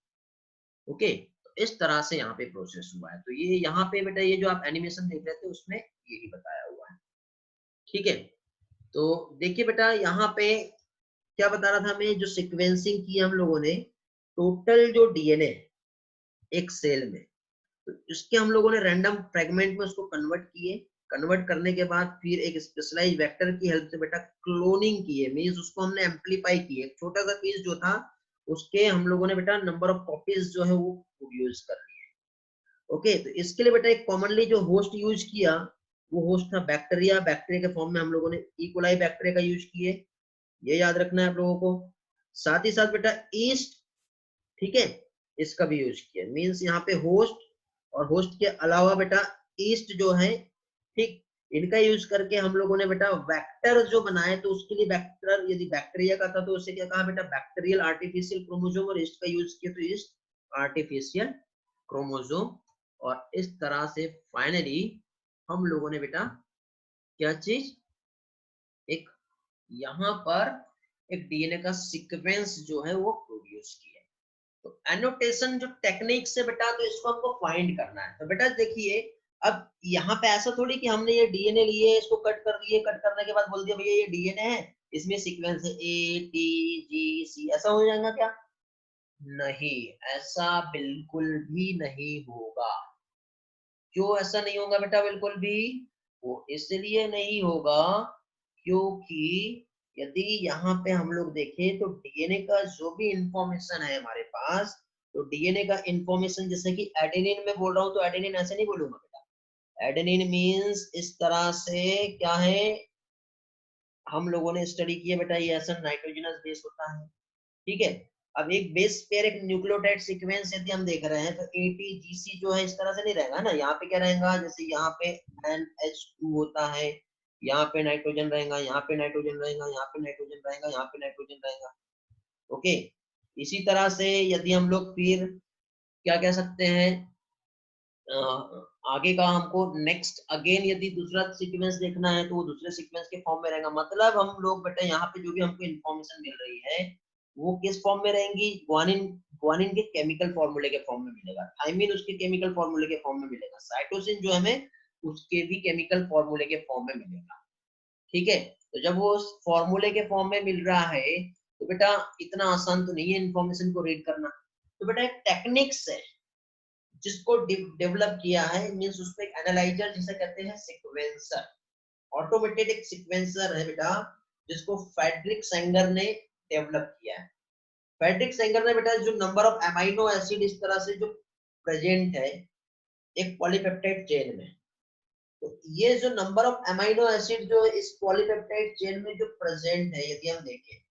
S1: ओके, तो इस तरह से यहाँ पे प्रोसेस हुआ है। तो ये यहाँ पे बेटा ये जो आप एनिमेशन देख रहे थे उसमें यही बताया हुआ है। ठीक है, तो देखिए बेटा यहाँ पे क्या बता रहा था मैं, जो सीक्वेंसिंग की हम लोगों ने, टोटल जो डीएनए एक सेल में, तो इसके हम लोगों ने रैंडम फ्रेगमेंट में उसको कन्वर्ट किए। कन्वर्ट करने के बाद फिर एक स्पेशलाइज्ड वेक्टर की हेल्प से बेटा क्लोनिंग किए, मींस उसको हमने एम्पलीफाई किए। एक छोटा सा पीस जो था उसके हम लोगों ने बेटा नंबर ऑफ कॉपीज जो है वो प्रोड्यूस कर लिए। ओके, तो इसके लिए बेटा एक कॉमनली जो होस्ट यूज किया वो होस्ट था बैक्टीरिया। बैक्टीरिया के फॉर्म में हम लोगों ने इकोलाई बैक्टीरिया का यूज किए, ये याद रखना है आप लोगों को। साथ ही साथ बेटा ईस्ट, ठीक है, इसका भी यूज किया। मींस यहाँ पे होस्ट और होस्ट के अलावा बेटा ईस्ट जो है, ठीक, इनका यूज करके हम लोगों ने बेटा वेक्टर जो बनाए। तो उसके लिए वेक्टर यदि बैक्टीरिया का था तो उसे क्या कहा बेटा, बैक्टीरियल आर्टिफिशियल क्रोमोसोम, और ईस्ट का यूज किया तो ईस्ट आर्टिफिशियल क्रोमोसोम। और इस तरह से फाइनली हम लोगों ने बेटा क्या चीज, एक यहाँ पर एक डीएनए का सीक्वेंस जो है वो प्रोड्यूस किया। तो एनोटेशन जो टेक्निक से बेटा, तो इसको हमको फाइंड करना है। तो बेटा देखिए, अब यहाँ पे ऐसा थोड़ी कि हमने ये डीएनए लिए, इसको कट कर दिए, कट करने के बाद बोल दिया भैया ये डीएनए है, इसमें सीक्वेंस है ए टी जी सी, ऐसा हो जाएगा क्या? नहीं, ऐसा बिल्कुल भी नहीं होगा। क्यों ऐसा नहीं होगा बेटा बिल्कुल भी? वो इसलिए नहीं होगा क्योंकि यदि यहाँ पे हम लोग देखें तो डीएनए का जो भी इंफॉर्मेशन है हमारे पास, तो डीएनए का इंफॉर्मेशन, जैसे कि एडेनिन में बोल रहा हूँ तो एडेनिन ऐसे नहीं बोलूंगा बेटा। एडेनिन मीन्स इस तरह से क्या है, हम लोगों ने स्टडी किया बेटा, ये ऐसा नाइट्रोजनस बेस होता है। ठीक है, अब एक बेस पेयर, एक न्यूक्लियोटाइड सीक्वेंस यदि हम देख रहे हैं तो एटीजीसी जो है इस तरह से नहीं रहेगा ना। यहाँ पे क्या रहेगा, जैसे यहाँ पे NH2 होता है, यहाँ पे नाइट्रोजन रहेगा, यहाँ पे नाइट्रोजन रहेगा, यहाँ पे नाइट्रोजन रहेगा, यहाँ पे नाइट्रोजन रहेगा। ओके, इसी तरह से यदि हम लोग फिर क्या कह सकते हैं, आगे का हमको नेक्स्ट अगेन यदि दूसरा सीक्वेंस देखना है तो वो दूसरे सीक्वेंस के फॉर्म में रहेगा। मतलब हम लोग बेटा यहाँ पे जो भी हमको इन्फॉर्मेशन मिल रही है वो किस फॉर्म में रहेंगी, ग्वानिन, ग्वानिन के केमिकल फॉर्मूले के फॉर्म में मिलेगा, थाइमिन उसके केमिकल फॉर्मूले के फॉर्म में मिलेगा, साइटोसिन जो हमें उसके भी केमिकल फॉर्मूले के फॉर्म में मिलेगा। ठीक है, तो जब वो फॉर्मूले के फॉर्म में मिल रहा है तो बेटा इतना आसान तो नहीं है इन्फॉर्मेशन को रीड करना। तो बेटा एक टेक्निक्स है जिसको डेवलप किया है, मींस उसको एक एनालाइजर जिसे कहते हैं सीक्वेंसर, ऑटोमेटेड एक सीक्वेंसर है बेटा, जिसको फ्रेडरिक सेंगर ने डेवलप किया है। फ्रेडरिक सेंगर ने बेटा जो नंबर ऑफ अमाइनो एसिड इस तरह से जो प्रेजेंट है एक पॉलीपेप्टाइड चेन में, तो ये जो नंबर ऑफ अमाइनो एसिड जो इस पॉलीपेप्टाइड चेन में जो प्रेजेंट है, यदि हम देखें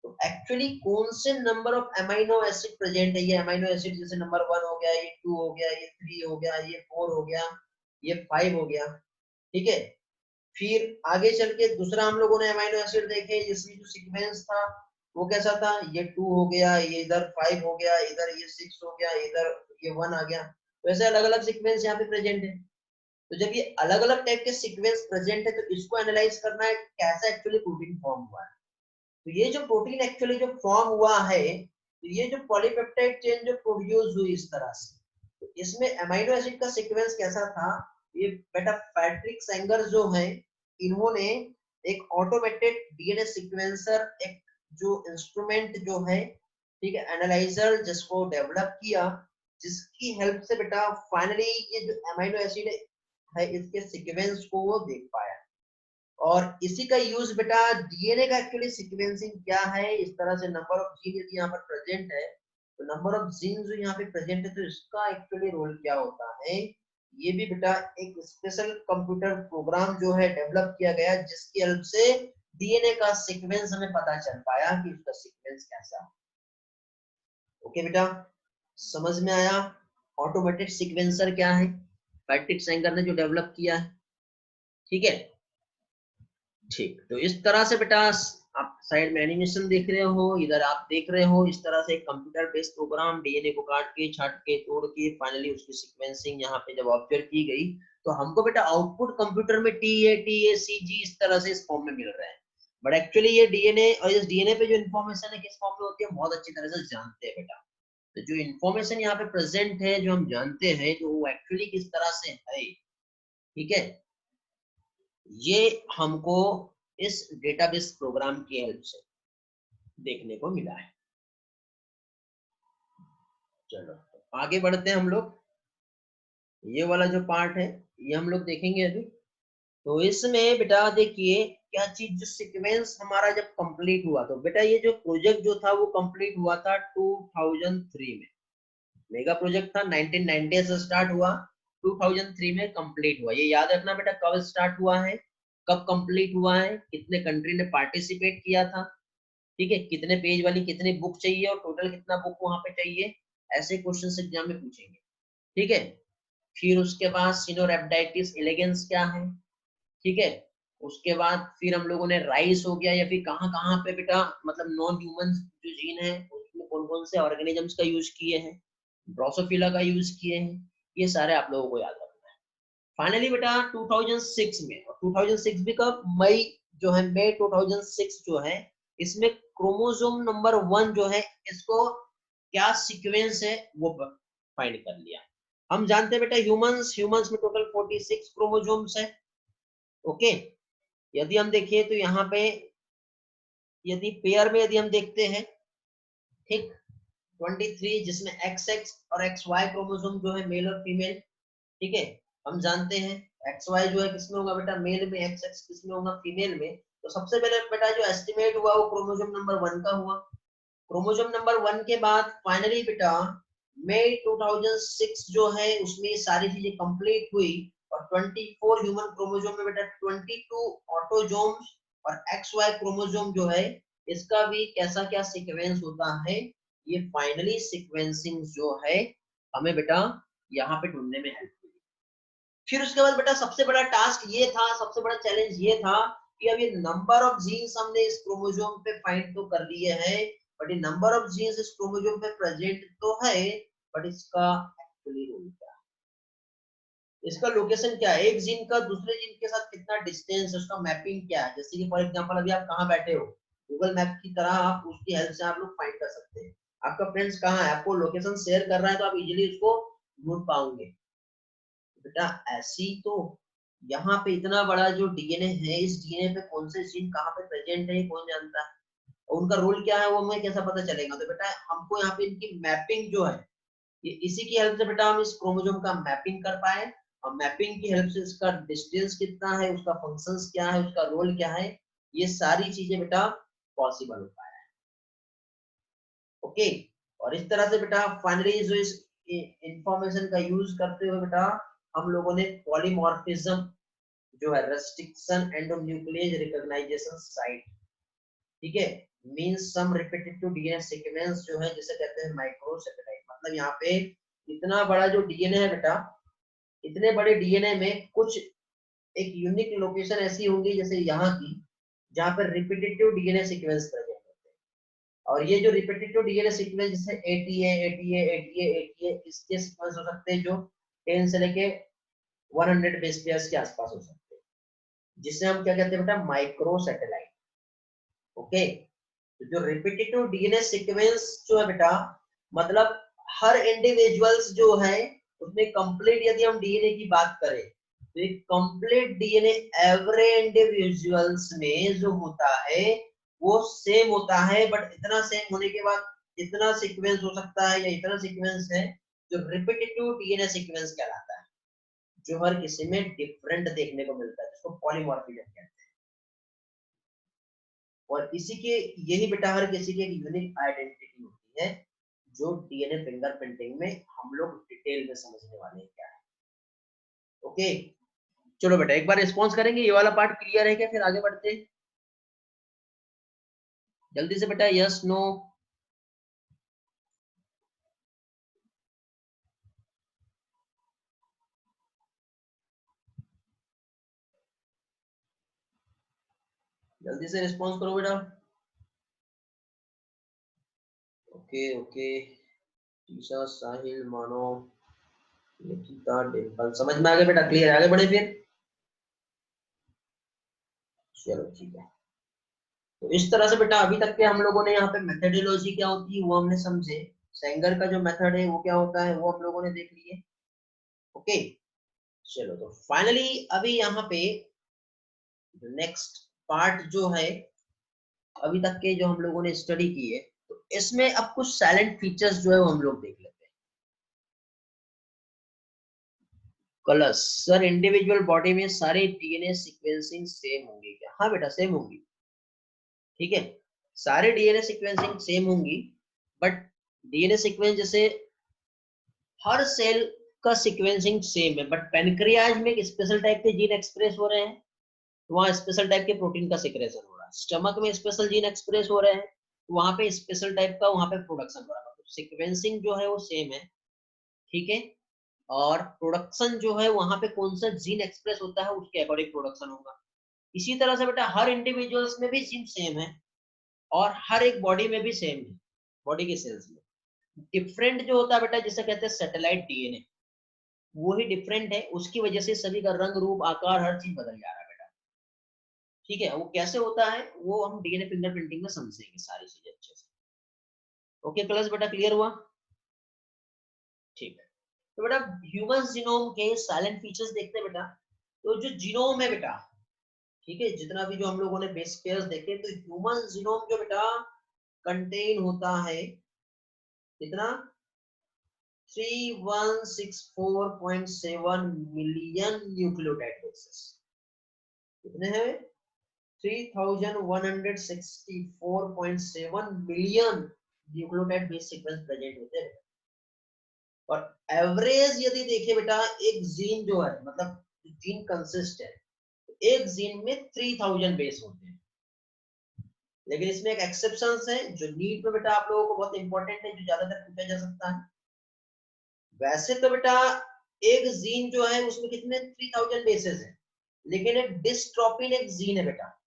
S1: तो एक्चुअली कौन से number of amino acid present है, ये अमाइनो एसिड जैसे नंबर 1 हो गया, ये 2 हो गया, ये 3 हो गया, ये 4 हो गया, ये 5 हो गया। ठीक है, फिर आगे चल के दूसरा हम लोगों ने अमाइनो एसिड देखे जिसमें जो सीक्वेंस था वो कैसा था, ये 2 हो गया, ये इधर 5 हो गया, इधर ये 6 हो गया, इधर ये 1 आ गया। तो ऐसे अलग अलग सीक्वेंस यहाँ पे प्रेजेंट है। तो जब ये अलग अलग टाइप के सीक्वेंस प्रेजेंट है तो इसको एनालाइज करना है कैसा एक्चुअली प्रोटीन फॉर्म हुआ है। तो ये जो प्रोटीन एक्चुअली जो फॉर्म हुआ है, तो ये जो पॉलीपेप्टाइड चेन जो प्रोड्यूस हुई इस तरह से, तो इसमें अमीनो एसिड का सीक्वेंस कैसा था, ये बेटा पैट्रिक सेंगर जो है, इन्होंने एक ऑटोमेटेड डीएनए सीक्वेंसर, एक जो इंस्ट्रूमेंट जो है, ठीक है, एनालाइजर, जिसको डेवलप किया, जिसकी हेल्प से बेटा फाइनली ये जो अमीनो एसिड है इसके सीक्वेंस को वो देख पाया। और इसी का यूज बेटा डीएनए का एक्चुअली सीक्वेंसिंग क्या है, इस तरह से नंबर ऑफ जीन यदि यहाँ पर प्रेजेंट है, तो नंबर ऑफ जीन जो यहाँ पे प्रेजेंट है तो इसका एक्चुअली रोल क्या होता है, ये भी बेटा एक स्पेशल कंप्यूटर प्रोग्राम जो है डेवलप किया गया, जिसकी हेल्प से डीएनए का सीक्वेंस हमें पता चल पाया कि उसका सीक्वेंस कैसा है। ओके बेटा, समझ में आया ऑटोमेटेड सीक्वेंसर क्या है, पैट्रिक सेंगर ने जो डेवलप किया है। ठीक है, ठीक, तो इस तरह से बेटा आप साइड में एनिमेशन देख रहे हो, इधर आप देख रहे हो इस तरह से कंप्यूटर बेस्ड प्रोग्राम डीएनए को काट के, छाट के, तोड़ के, फाइनली उसकी सीक्वेंसिंग यहाँ पे जब ऑब्जर्व की गई, तो हमको बेटा आउटपुट कंप्यूटर में TACG इस तरह से इस फॉर्म में मिल रहा है। बट एक्चुअली ये डीएनए और इस डीएनए पे जो इन्फॉर्मेशन है किस फॉर्म में होती है बहुत अच्छी तरह से जानते हैं बेटा। तो जो इन्फॉर्मेशन यहाँ पे प्रेजेंट है, जो हम जानते हैं, जो वो एक्चुअली किस तरह से है, ठीक है, ये हमको इस डेटाबेस प्रोग्राम की हेल्प से देखने को मिला है। चलो आगे बढ़ते हैं हम लोग, ये वाला जो पार्ट है ये हम लोग देखेंगे अभी। तो इसमें बेटा देखिए क्या चीज, जो सीक्वेंस हमारा जब कंप्लीट हुआ, तो बेटा ये जो प्रोजेक्ट जो था वो कंप्लीट हुआ था 2003 में, मेगा प्रोजेक्ट था, 1990 से स्टार्ट हुआ, 2003 में कंप्लीट हुआ। ये याद रखना बेटा कब स्टार्ट हुआ है, कब कंप्लीट हुआ है, कितने कंट्री ने पार्टिसिपेट किया था, ठीक है, कितने पेज वाली कितनी बुक चाहिए और टोटल कितना बुक वहां पे चाहिए, ऐसे क्वेश्चन एग्जाम में पूछेंगे। ठीक है, फिर उसके बाद सिनोरेप्टाइटिस एलिगेंस क्या है, ठीक है, उसके बाद फिर हम लोगों ने राइस हो गया, या फिर कहाँ कहाँ पे बेटा मतलब नॉन ह्यूमन जो जीन है उसमें कौन कौन से ऑर्गेनिजम्स का यूज किए हैं, ड्रोसोफिला का यूज किए हैं, ये सारे आप लोगों को याद रखना है। फाइनली बेटा 2006 में, और 2006 भी कब, मई जो है, मई 2006 जो है, इसमें क्रोमोसोम नंबर 1 जो है, इसको क्या सीक्वेंस है वो फाइंड कर लिया। हम जानते हैं बेटा ह्यूमंस ह्यूमंस में टोटल 46 क्रोमोसोम्स है। ओके, यदि हम देखिए तो यहाँ पे यदि पेयर में यदि हम देखते हैं, ठीक, 23, जिसमें XX और XY क्रोमोसोम जो है मेल और फीमेल, ठीक है, हम जानते हैं XY जो है किसमें होगा बेटा, मेल में, XX किसमें होगा, फीमेल में। तो सबसे पहले बेटा जो एस्टिमेट हुआ वो क्रोमोसोम नंबर 1 का हुआ। क्रोमोसोम नंबर 1 के बाद फाइनली बेटा मई 2006 जो है उसमें सारी चीजें कंप्लीट हुई, और 24 ह्यूमन क्रोमोसोम में बेटा 22 ऑटोजोम्स और XY क्रोमोसोम जो है इसका भी कैसा क्या सीक्वेंस होता है, ये फाइनली सीक्वेंसिंग जो है हमें बेटा यहाँ पे ढूंढने में हेल्प हुई। फिर उसके बाद बेटा सबसे बड़ा टास्क ये था, सबसे बड़ा चैलेंज ये था कि अब ये नंबर ऑफ जीन्स हमने इस क्रोमोसोम पे फाइंड तो कर लिए हैं, बट ये नंबर ऑफ जीन्स इस क्रोमोसोम पे प्रेजेंट तो है, बट इसका एक्चुअली रोल क्या है, इसका लोकेशन क्या है, एक जीन का दूसरे जीन के साथ कितना डिस्टेंस है, उसका मैपिंग क्या है। जैसे कि फॉर एग्जांपल अभी आप कहाँ बैठे हो, गूगल मैप की तरह आप उसकी हेल्प से आप लोग फाइंड कर सकते हैं। आपका फ्रेंड्स कहाँ है, आपको लोकेशन शेयर कर रहा है तो आप इजीली उसको ढूंढ पाओगे। बेटा ऐसी तो यहाँ पे इतना बड़ा जो डीएनए है, इस डीएनए पे कौन से जीन कहाँ पे प्रेजेंट है कौन जानता है, और उनका रोल क्या है वो हमें कैसा पता चलेगा। तो बेटा हमको यहाँ पे इनकी मैपिंग जो है, ये इसी की हेल्प से बेटा हम इस क्रोमोसोम का मैपिंग कर पाए, और मैपिंग की हेल्प से इसका डिस्टेंस कितना है, उसका फंक्शंस क्या है, उसका रोल क्या है, ये सारी चीजें बेटा पॉसिबल हो पाया है। ओके, और इस तरह से बेटा फाइनली जो इस इंफॉर्मेशन का यूज करते हुए बेटा हम लोगों ने पॉलीमॉर्फिज्म जो है, रेस्ट्रिक्शन एंडोन्यूक्लियेज रिकॉग्नाइजेशन साइट, ठीक है, मींस सम रिपीटेटिव डीएनए सीक्वेंस जो है जिसे कहते हैं माइक्रोसैटेलाइट। मतलब यहाँ पे इतना बड़ा जो डीएनए है बेटा, इतने बड़े डीएनए में कुछ एक यूनिक लोकेशन ऐसी होंगी जैसे यहाँ की, जहाँ पर रिपीटेटिव डीएनए सीक्वेंस प्रेजेंट होते हैं। और ये जो रिपीटेटिव डीएनए सीक्वेंस जैसे ATA ATA ATA ATA इसके सीक्वेंस हो सकते हैं जो 10 से लेके 100 बेस पेयर्स के आसपास हो सकते हैं, जिसे हम क्या कहते हैं बेटा, माइक्रो सैटेलाइट। ओके, तो जो रिपीटेटिव डीएनए सीक्वेंस जो है बेटा, मतलब हर इंडिविजुअल्स जो है उसमें कंप्लीट, यदि हम डीएनए की बात करें तो एक कंप्लीट डीएनए एवरी इंडिविजुअल्स में जो होता है वो सेम होता है, बट इतना सेम होने के बाद इतना सीक्वेंस हो सकता है या इतना सीक्वेंस है जो रिपीटेटिव डीएनए सीक्वेंस कहलाता है, जो हर किसी में डिफरेंट देखने को मिलता है, जिसको पॉलीमॉर्फिज्म कहते हैं। और इसी के यही बेटा हर किसी की एक यूनिक आइडेंटिटी होती है, जो डीएनए फिंगरप्रिंटिंग में हम लोग डिटेल में समझने वाले हैं क्या है। ओके, चलो बेटा एक बार रिस्पॉन्स करेंगे, ये वाला पार्ट क्लियर है क्या, फिर आगे बढ़ते हैं जल्दी से बेटा, यस नो। जल्दी से रिस्पॉन्स करो बेटा। ओके ओके, टीशा, साहिल, मानो, निकिता, डिम्पल, समझ में आ गया बेटा, क्लियर, आगे बढ़े फिर। चलो ठीक है, तो इस तरह से बेटा अभी तक के हम लोगों ने यहाँ पे मेथोडोलॉजी क्या होती है वो हमने समझे, सेंगर का जो मेथड है वो क्या होता है वो हम लोगों ने देख लिए। ओके, चलो तो फाइनली अभी यहाँ पे नेक्स्ट पार्ट जो है अभी तक के जो हम लोगों ने स्टडी की है, तो इसमें अब कुछ साइलेंट फीचर्स जो है वो हम लोग देख लेते हैं। कलर्स, सर इंडिविजुअल बॉडी में सारे डीएनए सीक्वेंसिंग सेम होंगे क्या? हाँ बेटा सेम होंगी, ठीक है, सारे डीएनए सीक्वेंसिंग सेम होंगी, बट डीएनए सीक्वेंस जैसे हर सेल का सीक्वेंसिंग सेम है, बट पेनक्रियाज में एक स्पेशल टाइप के जीन एक्सप्रेस हो रहे हैं, तो वहां स्पेशल टाइप के प्रोटीन का सिक्रेशन हो रहा है, स्टमक में स्पेशल जीन एक्सप्रेस हो रहे हैं, तो वहां पे स्पेशल टाइप का वहां पे प्रोडक्शन हो रहा है, तो सीक्वेंसिंग जो है वो सेम है, ठीक है, और प्रोडक्शन जो है वहां पे कौन सा जीन एक्सप्रेस होता है उसके अकॉर्डिंग प्रोडक्शन होगा। इसी तरह से बेटा हर इंडिविजुअल्स में भी जीन सेम है और हर एक बॉडी में भी सेम है, बॉडी के सेल्स में डिफरेंट जो होता है बेटा जिसे कहते हैं सैटेलाइट डीएनए, वो ही डिफरेंट है, उसकी वजह से सभी का रंग रूप आकार हर चीज बदल जा रहा है बेटा, ठीक है, वो कैसे होता है वो हम डीएनए फिंगरप्रिंटिंग में समझेंगे सारी चीजें अच्छे से। ओके क्लास बेटा, क्लियर हुआ, ठीक है, तो बेटा ह्यूमन जीनोम के साइलेंट फीचर्स देखते हैं बेटा, तो जो जीनोम है बेटा, ठीक है, जितना भी जो हम लोगों ने बेस पेयर्स देखे, तो ह्यूमन जीनोम जो बेटा कंटेन होता है कितना, 3164.7 मिलियन न्यूक्लियोटाइड बेसेस, कितने हैं, 3164.7 million nucleotide base sequence present होते हैं, और एवरेज यदि देखें बेटा एक जीन जो है, मतलब जीन कंसिस्ट है, एक जीन में 3000 बेस होते हैं, लेकिन इसमें एक एक्सेप्शन है जो नीट में बेटा आप लोगों को बहुत इंपॉर्टेंट है, जो ज्यादातर पूछा जा सकता है। वैसे तो बेटा एक जीन जो है उसमें कितने 3000 बेसेस है, लेकिन एक डिस्ट्रोफिन एक जीन है बेटा,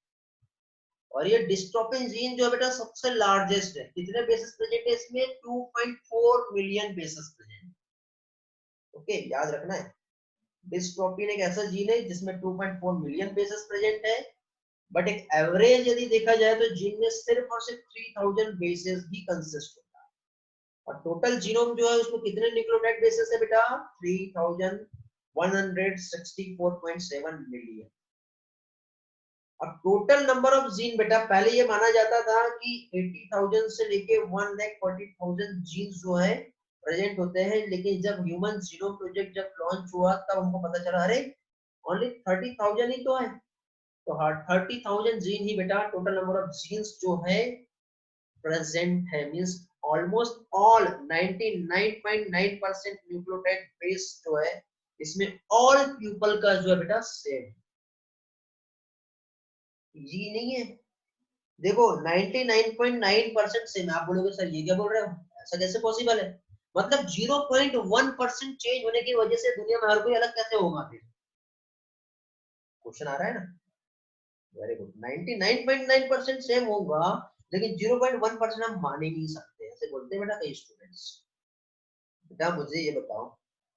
S1: और ये डिस्ट्रोफिन जीन जो है बेटा सबसे लार्जेस्ट है, कितने बेसेस प्रेजेंट है इसमें, 2.4 मिलियन बेसेस प्रेजेंट। ओके, याद रखना है, डिस्ट्रोफिन एक ऐसा जीन है जिसमें 2.4 मिलियन बेसेस प्रेजेंट है, बट एक एवरेज यदि देखा जाए तो जीन में सिर्फ और सिर्फ 3000 बेसेस ही कंसिस्ट होता है, और टोटल जीनोम जो है उसमें कितने न्यूक्लियोटाइड बेसेस है बेटा, 3164.7 मिलियन। अब टोटल नंबर ऑफ जीन बेटा, पहले ये माना जाता था कि 80,000 से लेके 1,40,000 जीन जो है प्रेजेंट होते हैं, लेकिन जब ह्यूमन जीनोम प्रोजेक्ट जब लॉन्च हुआ तब हमको पता चला अरे ओनली 30,000 ही तो है, तो 30,000 जीन ही बेटा टोटल नंबर ऑफ जीन्स जो है प्रेजेंट है, means almost all 99.9% nucleotide base जो है इसमें ऑल पीपल का जो है बेटा सेम, ये नहीं है, देखो 99.9% सेम, आप बोलोगे सर ये क्या बोल रहे हो, ऐसा कैसे पॉसिबल है, मतलब 0.1% चेंज होने की वजह से दुनिया में हर कोई अलग कैसे होगा, फिर क्वेश्चन आ रहा है ना, वेरी गुड, 99.9% सेम होगा, लेकिन 0.1% हम मान ही नहीं सकते, ऐसे बोलते हैं बेटा कई स्टूडेंट्स। बेटा मुझे ये बताओ,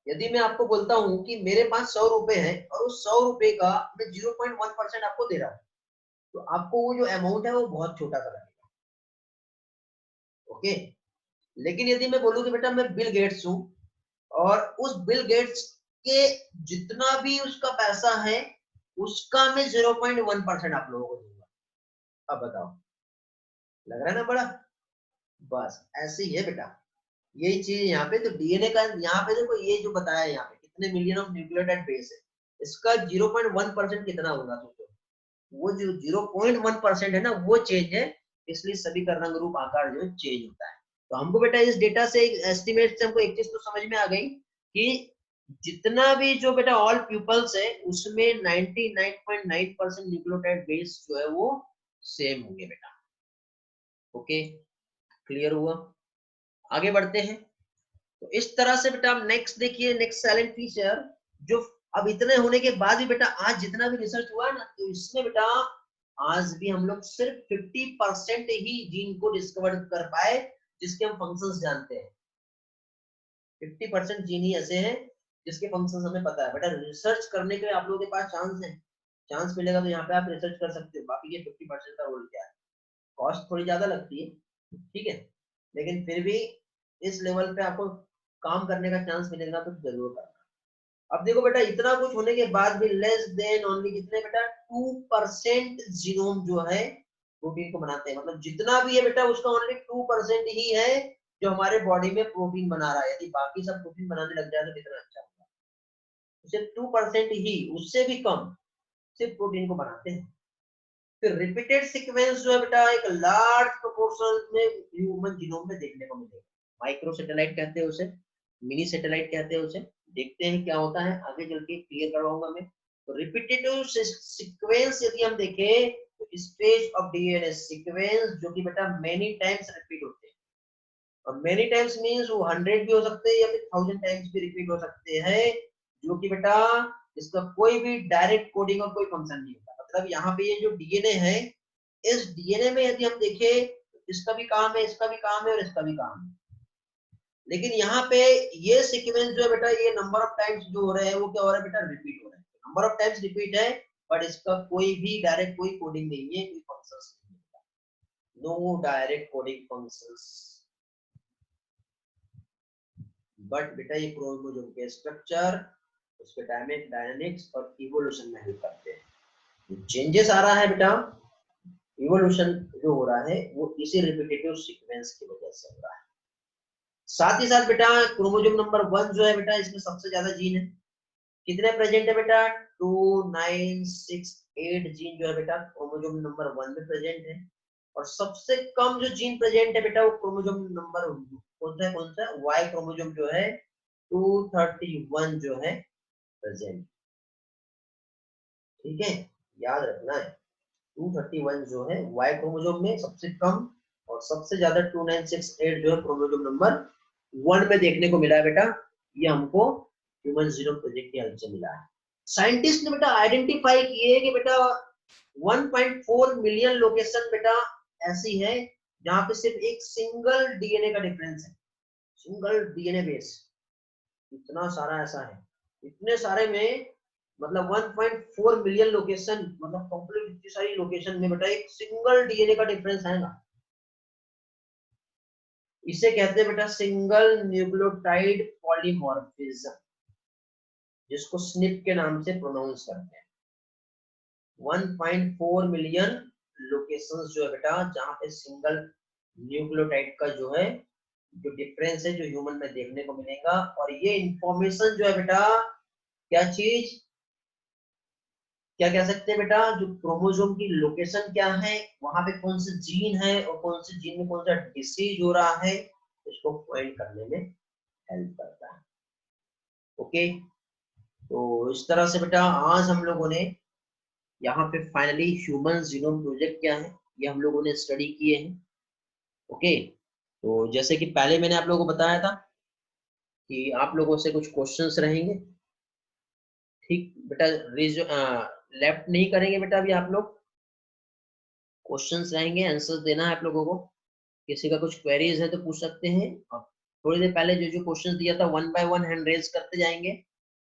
S1: यदि मैं आपको बोलता हूँ कि मेरे पास 100 रुपए है और उस 100 रुपए का मैं 0.1% आपको दे रहा हूँ, तो आपको वो जो अमाउंट है वो बहुत छोटा सा लगेगा। ओके, लेकिन यदि मैं बोलूँ कि बेटा मैं बिल गेट्स हूँ और उस बिल गेट्स के जितना भी उसका पैसा है उसका मैं 0.1% आप लोगों को दूंगा। अब बताओ, लग रहा है ना बड़ा? बस ऐसे ही है बेटा, यही चीज यहाँ पे। तो डीएनए का यहाँ पे देखो, ये जो बताया यहाँ पे कितने मिलियन ऑफ न्यूक्लियोटाइड बेस है, इसका 0.1% कितना होगा सोचो। वो जो 0.1% है ना वो चेंज है, इसलिए सभी का रंग रूप आकार जो है चेंज होता है। तो हमको बेटा इस डेटा से एस्टिमेट से हमको एक चीज तो समझ में आ गई कि जितना भी जो बेटा ऑल पीपल्स है उसमें 99.9% न्यूक्लियोटाइड बेस जो है वो सेम होंगे बेटा। ओके, क्लियर हुआ? आगे बढ़ते हैं। तो इस तरह से बेटा नेक्स्ट देखिए, नेक्स्ट साइलेंट फीचर जो अब इतने होने के बाद भी बेटा आज जितना भी रिसर्च हुआ है ना, तो इसमें बेटा आज भी हम लोग सिर्फ 50% ही जीन को डिस्कवर कर पाए जिसके हम फंक्शंस जानते हैं। 50% जीन ही ऐसे हैं जिसके फंक्शंस हमें पता है। बेटा रिसर्च करने के आप लोगों के पास चांस है, चांस मिलेगा तो यहाँ पे आप रिसर्च कर सकते हो। बाकी ये 50% का रोल क्या है, कॉस्ट थोड़ी ज्यादा लगती है, ठीक है, लेकिन फिर भी इस लेवल पे आपको काम करने का चांस मिलेगा तो जरूर करना। अब देखो बेटा इतना कुछ होने के बाद भी लेस देन ओनली कितने बेटा 2% जीनोम जो है प्रोटीन को बनाते हैं। मतलब जितना भी है बेटा उसका ओनली 2% ही है जो हमारे बॉडी में प्रोटीन बना रहा है। यदि बाकी सब प्रोटीन बनाने लग जाए तो कितना अच्छा होगा। सिर्फ 2% ही, उससे भी कम सिर्फ प्रोटीन को बनाते हैं। फिर रिपीटेड सीक्वेंस जो है बेटा एक लार्ज प्रोपोर्शन में ह्यूमन जीनोम में देखने को मिलेगा। माइक्रो सैटेलाइट कहते हैं उसे, मिनी सैटेलाइट कहते हैं उसे। देखते हैं क्या होता है, आगे चल के क्लियर करवाऊंगा मैं। तो रिपीटेटिव सीक्वेंस यदि हम देखें तो स्टेज ऑफ डीएनए सीक्वेंस जो कि बेटा मेनी टाइम्स रिपीट होते हैं। और मेनी टाइम्स मींस वो 100 भी हो सकते हैं या फिर 1000 टाइम्स भी रिपीट हो सकते हैं, जो कि बेटा इसका कोई भी डायरेक्ट कोडिंग और कोई फंक्शन नहीं होता। मतलब यहाँ पे ये जो डीएनए है, इस डीएनए में यदि हम देखें तो इसका भी काम है, इसका भी काम है और इसका भी काम है। लेकिन यहाँ पे ये सीक्वेंस जो है बेटा ये नंबर ऑफ टाइम्स जो हो रहे हैं वो क्या हो रहा है बेटा, रिपीट हो रहा है। नंबर ऑफ टाइम्स रिपीट है बट इसका कोई भी डायरेक्ट कोई कोडिंग नहीं है, कोई फंक्शंस नहीं है, no direct coding functions. But बेटा ये क्रोमोसोम के स्ट्रक्चर, उसके डायनेमिक्स और इवोल्यूशन में हेल्प करते हैं। चेंजेस आ रहा है बेटा, इवोल्यूशन जो हो रहा है वो इसी रिपीटेटिव सीक्वेंस की वजह से हो रहा है। साथ ही साथ बेटा क्रोमोसोम नंबर 1 जो है बेटा इसमें सबसे ज्यादा जीन है। कितने प्रेजेंट है बेटा, 2 9 6 8 जीन जो है बेटा क्रोमोसोम नंबर 1 में प्रेजेंट है। और सबसे कम जो जीन प्रेजेंट है बेटा वो क्रोमोसोम नंबर कौन सा वाई क्रोमोसोम जो है 231 जो है प्रेजेंट। ठीक है, याद रखना है 231 जो है वाई क्रोमोसोम में सबसे कम, और सबसे ज्यादा 2968 जो है क्रोमोसोम नंबर 1 में देखने को मिला है बेटा। ये हमको ह्यूमन जीनोम प्रोजेक्ट की हेल्प से मिला है। साइंटिस्ट ने बेटा आइडेंटिफाई किए कि बेटा 1.4 मिलियन लोकेशन बेटा ऐसी है जहां पे सिर्फ एक सिंगल डीएनए का डिफरेंस है, सिंगल डीएनए बेस। इतना सारा ऐसा है, इतने सारे में मतलब 1.4 मिलियन लोकेशन, मतलब कंप्लीट इतनी सारी लोकेशन में बेटा एक सिंगल डीएनए का डिफरेंस है ना। इसे कहते हैं बेटा सिंगल न्यूक्लियोटाइड पॉलीमॉर्फिज्म, जिसको स्निप के नाम से प्रोनाउंस करते हैं। 1.4 मिलियन लोकेशंस जो है बेटा जहां पे सिंगल न्यूक्लियोटाइड का जो है जो डिफरेंस है जो ह्यूमन में देखने को मिलेगा। और ये इंफॉर्मेशन जो है बेटा क्या चीज, क्या कह सकते हैं बेटा, जो क्रोमोसोम की लोकेशन क्या है, वहां पे कौन से जीन है और कौन से जीन में कौन सा डिसीज हो रहा है, इसको फाइंड करने में हेल्प करता है। ओके, तो इस तरह से बेटा आज हम लोगों ने यहाँ पे फाइनली ह्यूमन जीनोम प्रोजेक्ट क्या है ये हम लोगों ने स्टडी किए हैं। ओके, तो जैसे कि पहले मैंने आप लोगों को बताया था कि आप लोगों से कुछ क्वेश्चंस रहेंगे। ठीक बेटा, लेफ्ट नहीं करेंगे बेटा, अभी आप लोग क्वेश्चंस रहेंगे, आंसर्स देना है आप लोगों को। किसी का कुछ क्वेरीज है तो पूछ सकते हैं आप। थोड़ी देर पहले जो जो क्वेश्चन दिया था one by one hand raise करते जाएंगे,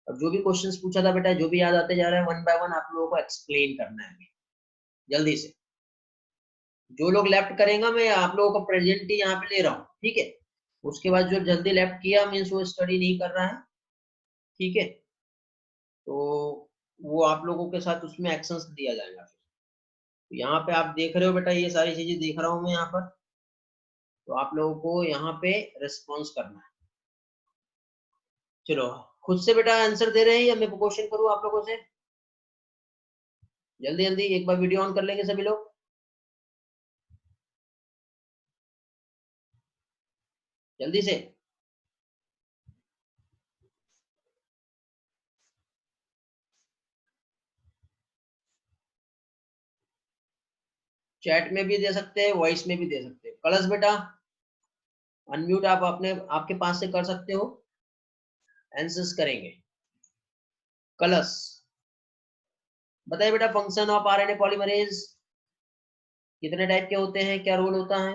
S1: और जो भी क्वेश्चंस पूछा था बेटा, जो भी याद आते जा रहा है, वन बाय वन आप लोगों को एक्सप्लेन करना है जल्दी से। जो लोग लेफ्ट करेंगे मैं आप लोगों का प्रेजेंट ही यहाँ पे ले रहा हूँ, ठीक है। उसके बाद जो जल्दी लेफ्ट किया मीन्स वो स्टडी नहीं कर रहा है, ठीक है। तो वो आप लोगों के साथ उसमें एक्शंस दिया जाएगा। तो यहाँ पे आप देख रहे हो बेटा, ये सारी चीजें देख रहा हूँ मैं यहाँ पर। तो आप लोगों को यहाँ पे रिस्पॉन्स करना है। चलो खुद से बेटा आंसर दे रहे हैं या मैं क्वेश्चन करूँ आप लोगों से? जल्दी जल्दी एक बार वीडियो ऑन कर लेंगे सभी लोग। जल्दी से। चैट में भी दे सकते हैं, वॉइस में भी दे सकते हैं। कलश बेटा अनम्यूट आप अपने आपके पास से कर सकते हो, आंसर्स करेंगे। कलश बताइए बेटा, फंक्शन ऑफ आरएनए पॉलीमरेज कितने टाइप के होते हैं, क्या रोल होता है?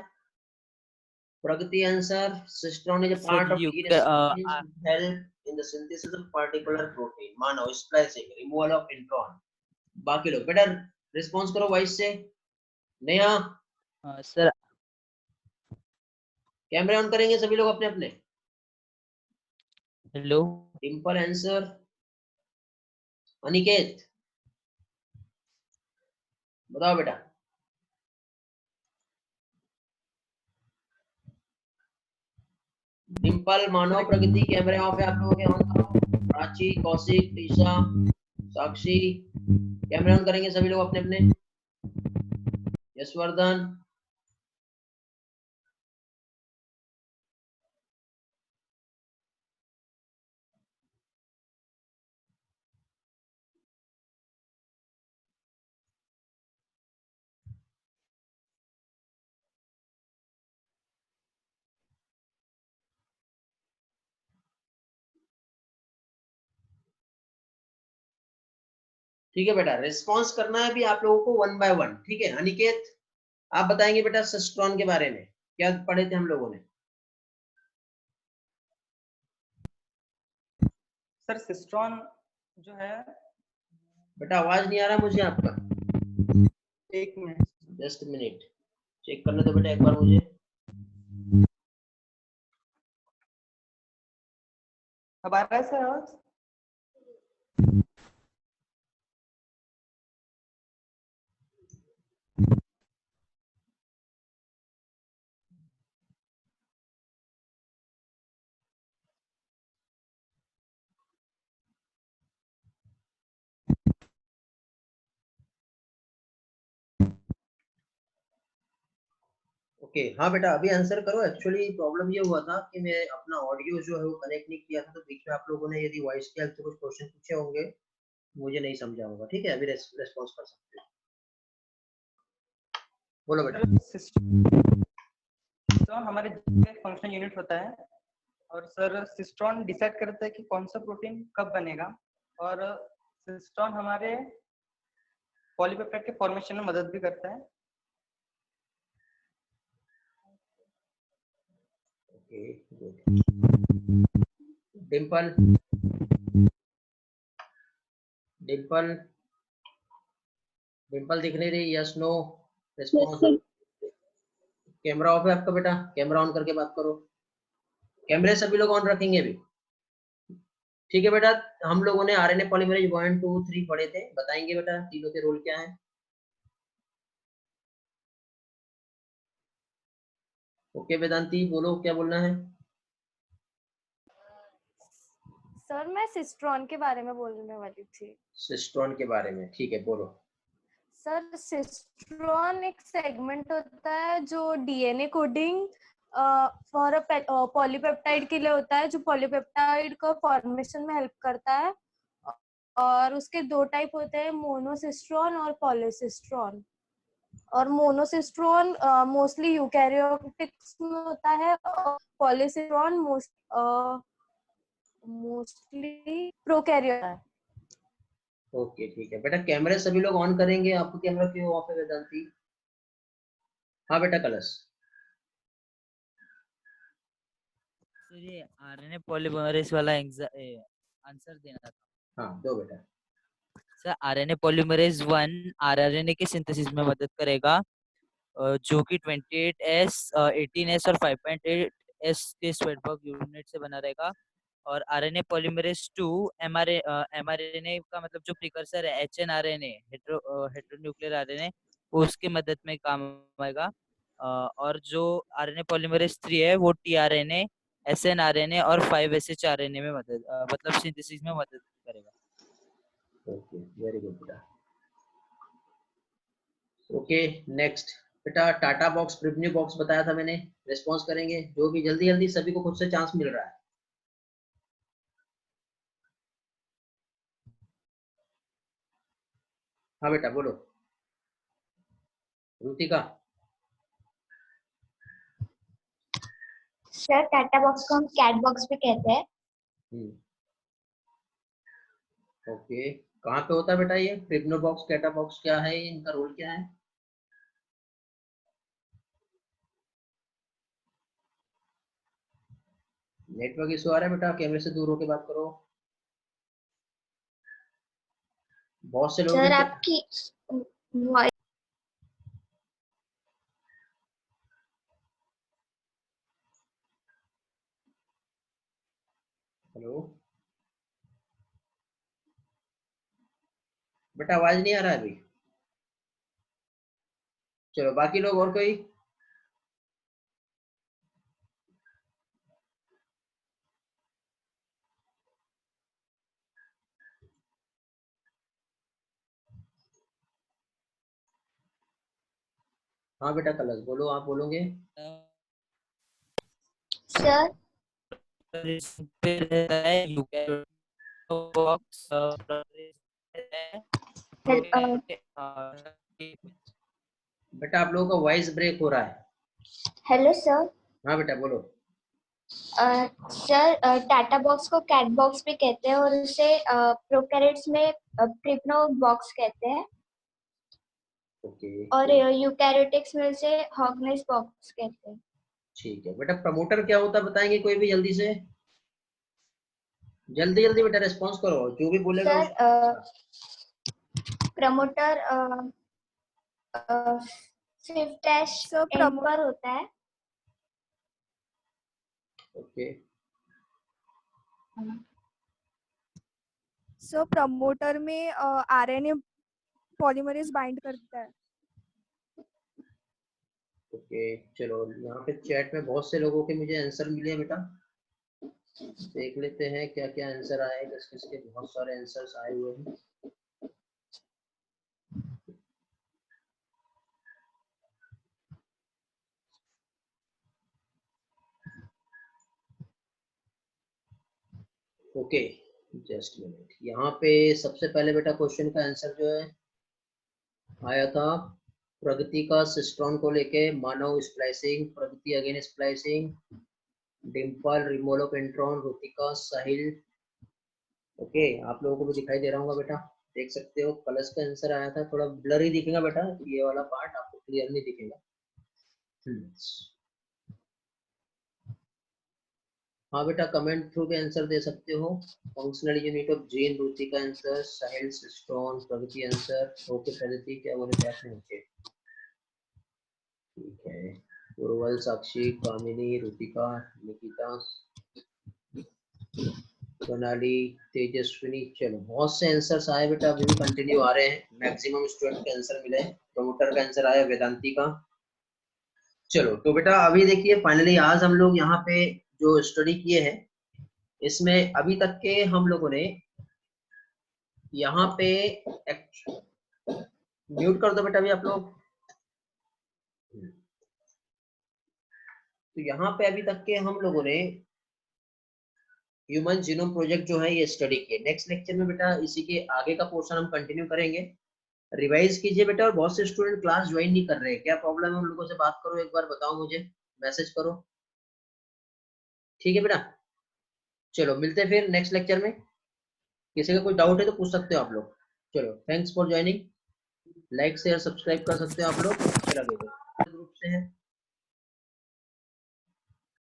S1: Pragati answer, cistron is a
S2: Sir,
S1: part of
S2: you
S1: DNA sequence help in the synthesis of particular protein, मानो स्प्लाइसिंग, रिमूवल ऑफ इंट्रॉन। बाकी लोग बेटा रिस्पांस करो वॉइस से। नेहा
S2: sir,
S1: कैमरे ऑन करेंगे सभी लोग अपने अपने।
S2: hello.
S1: Simple answer. अनिकेत बताओ बेटा। डिम्पल, मानव, प्रगति, कैमरे ऑफ है आप लोगों के, ऑन करो। प्राची, कौशिक, टीशा, साक्षी, कैमरे ऑन करेंगे सभी लोग अपने अपने। यशवर्धन, ठीक है बेटा, रिस्पॉन्स करना है भी आप लोगों को वन बाय वन, ठीक है। अनिकेत आप बताएंगे बेटा सिस्ट्रॉन के बारे में, क्या पढ़े थे हम लोगों ने?
S3: सर सिस्ट्रॉन जो है,
S1: बेटा आवाज नहीं आ रहा मुझे आपका।
S3: एक मिनट,
S1: जस्ट मिनट चेक करने दो बेटा एक बार मुझे।
S3: अब आ रहा है सर आवाज?
S1: ओके हाँ बेटा अभी आंसर करो। एक्चुअली प्रॉब्लम ये हुआ था कि मैं अपना ऑडियो जो है वो कनेक्ट नहीं किया था, तो बीच में आप लोगों ने यदि वॉइस के हेल्प से कुछ क्वेश्चन पूछे होंगे, मुझे नहीं समझा होगा, ठीक है। अभी रेस्पॉन्स कर सकते हो, बोलो बेटा।
S3: सिस्ट्रॉन हमारे फंक्शन यूनिट होता है, और सर सिस्ट्रॉन डिसाइड करता है कि कौन सा प्रोटीन कब बनेगा, और सिस्ट्रॉन हमारे पॉलीपेप्टाइड के फॉर्मेशन में मदद भी करता है।
S1: Okay good. डिम्पल, डिम्पल, डिम्पल दिख नहीं रही, yes no response. Camera off है आपका बेटा, कैमरा ऑन करके बात करो। कैमरे सभी लोग ऑन रखेंगे अभी, ठीक है बेटा। हम लोगों ने आरएनए पॉलीमरेज 1 2 3 पढ़े थे, बताएंगे बेटा तीनों के रोल क्या है। ओके वेदांती बोलो क्या बोलना है।
S4: सर मैं सिस्ट्रॉन के बारे में बोलने वाली थी।
S1: सिस्ट्रॉन के बारे में, ठीक है बोलो।
S4: सर सिस्ट्रॉन एक सेगमेंट होता है जो डीएनए कोडिंग फॉर पॉलीपेप्टाइड के लिए होता है, जो पॉलीपेप्टाइड को फॉर्मेशन में हेल्प करता है। और उसके दो टाइप होते हैं, मोनोसिस्ट्रॉन और पॉलीसिस्ट्रॉन। और मोनोसिस्ट्रॉन मोस्टली यूकैरियोटिक्स में होता है, और पॉलीसिस्ट्रॉन मोस्टली प्रोकैरियोट है।
S1: ओके ठीक है बेटा, कैमरे सभी लोग ऑन करेंगे। आपको कैमरा क्यों ऑफ है वेदांती? हाँ बेटा कलश।
S2: मुझे आरएनए पॉलीमरेज वाला आंसर देना था।
S1: हाँ दो बेटा।
S2: सर आरएनए पॉलीमरेज 1 आरआरएनए के सिंथेसिस में मदद करेगा, जो कि 28S 18S और 5.8S के स्वेटबर्ग यूनिट से बना रहेगा। और आरएनए पॉलीमरेज 2 एमआरएनए का मतलब जो प्रिकर्सर है एचएनआरएनए हेटेरोन्यूक्लियर आरएनए, वो उसके मदद में काम आएगा। और जो आरएनए पॉलीमरेज 3 है वो टीआरएनए एसएनआरएनए और 5SH में मदद मतलब सिंथेसिस में मदद करेगा।
S1: ओके वेरी गुड बेटा। ओके नेक्स्ट बेटा, टाटा बॉक्स प्रिव्यू बॉक्स बताया था मैंने, रिस्पॉन्स करेंगे जो भी जल्दी जल्दी, सभी को खुद से चांस मिल रहा है। हाँ बेटा बोलो रुतिका।
S5: सर टाटा बॉक्स को हम कैट बॉक्स भी कहते हैं।
S1: ओके कहाँ पे होता है बेटा ये प्रिव्यू बॉक्स कैटा बॉक्स, क्या है इनका रोल क्या है? नेटवर्क इशू आ रहा है बेटा, कैमरे से दूर होके बात करो। बहुत से लोग
S5: सर आपकी वॉइस
S1: हेलो बेटा आवाज नहीं आ रहा है अभी। चलो बाकी लोग और कोई? हाँ बेटा कलश बोलो, आप बोलोगे?
S5: सर
S2: बॉक्स
S1: बेटा आप लोगों का वॉइस ब्रेक हो रहा है।
S5: Hello sir.
S1: हाँ बेटा बोलो।
S5: सर टाटा बॉक्स को कैट बॉक्स भी कहते हैं और उसे प्रोकैरियोट्स में प्रिप्नो बॉक्स कहते हैं।
S1: ओके
S5: और यूकैरियोटिक्स में उसे हॉगनेस बॉक्स कहते हैं।
S1: ठीक है बेटा, प्रमोटर क्या होता है बताएंगे कोई भी जल्दी से? जल्दी जल्दी बेटा रिस्पॉन्स करो, जो भी बोलेगा
S5: sir promoter swift dash n पर होता है।
S1: ओके
S6: सो प्रमोटर में आरएनए पॉलीमरेज बाइंड करता है।
S1: ओके चलो यहाँ पे चैट में बहुत से लोगों के मुझे आंसर मिले हैं बेटा, देख लेते हैं क्या क्या आंसर आए। किस किसके बहुत सारे आंसर्स आए हुए हैं। ओके जस्ट मिनट, यहाँ पे सबसे पहले बेटा क्वेश्चन का आंसर जो है आया था प्रगति का सिस्ट्रॉन को लेके, Manav splicing, Pragati again splicing, Dimple removal of intron, Rutika, Sahil. Okay आप लोगों को भी दिखाई दे रहा होगा बेटा, देख सकते हो। कलश का आंसर आया था, थोड़ा ब्लर ही दिखेगा बेटा, ये वाला पार्ट आपको क्लियर नहीं दिखेगा। हाँ बेटा कमेंट थ्रू भी आंसर दे सकते हो। Functional unit of gene, Rutika answer, Sahil cistron, Pragati answer. Okay Pragati क्या बोले थे आपने? ओके ठीक है, उर्वल, साक्षी, कामिनी, रुतिका, निकिता, सोनाली, तेजस्विनी। चलो बहुत से आंसर्स आए बेटा, अभी भी कंटिन्यू आ रहे हैं। मैक्सिमम स्टूडेंट के आंसर मिले। प्रमोटर का आंसर आया वेदांती का। चलो तो बेटा अभी देखिए फाइनली आज हम लोग यहाँ पे जो स्टडी किए हैं, इसमें अभी तक के हम लोगों ने यहाँ पे म्यूट कर दो बेटा अभी आप लोग। तो यहाँ पे अभी तक के हम लोगों ने ह्यूमन जीनोम प्रोजेक्ट जो है ये स्टडी किए। नेक्स्ट लेक्चर में बेटा इसी के आगे का पोर्शन हम कंटिन्यू करेंगे। रिवाइज कीजिए बेटा, और बहुत से स्टूडेंट क्लास ज्वाइन नहीं कर रहे हैं, क्या प्रॉब्लम है? उन लोगों से बात करो, एक बार बताओ मुझे, मैसेज करो, ठीक है बेटा। चलो मिलते हैं फिर नेक्स्ट लेक्चर में। किसी का कोई डाउट है तो पूछ सकते हो आप लोग। चलो thanks for joining, like share subscribe कर सकते हो आप लोग। चलो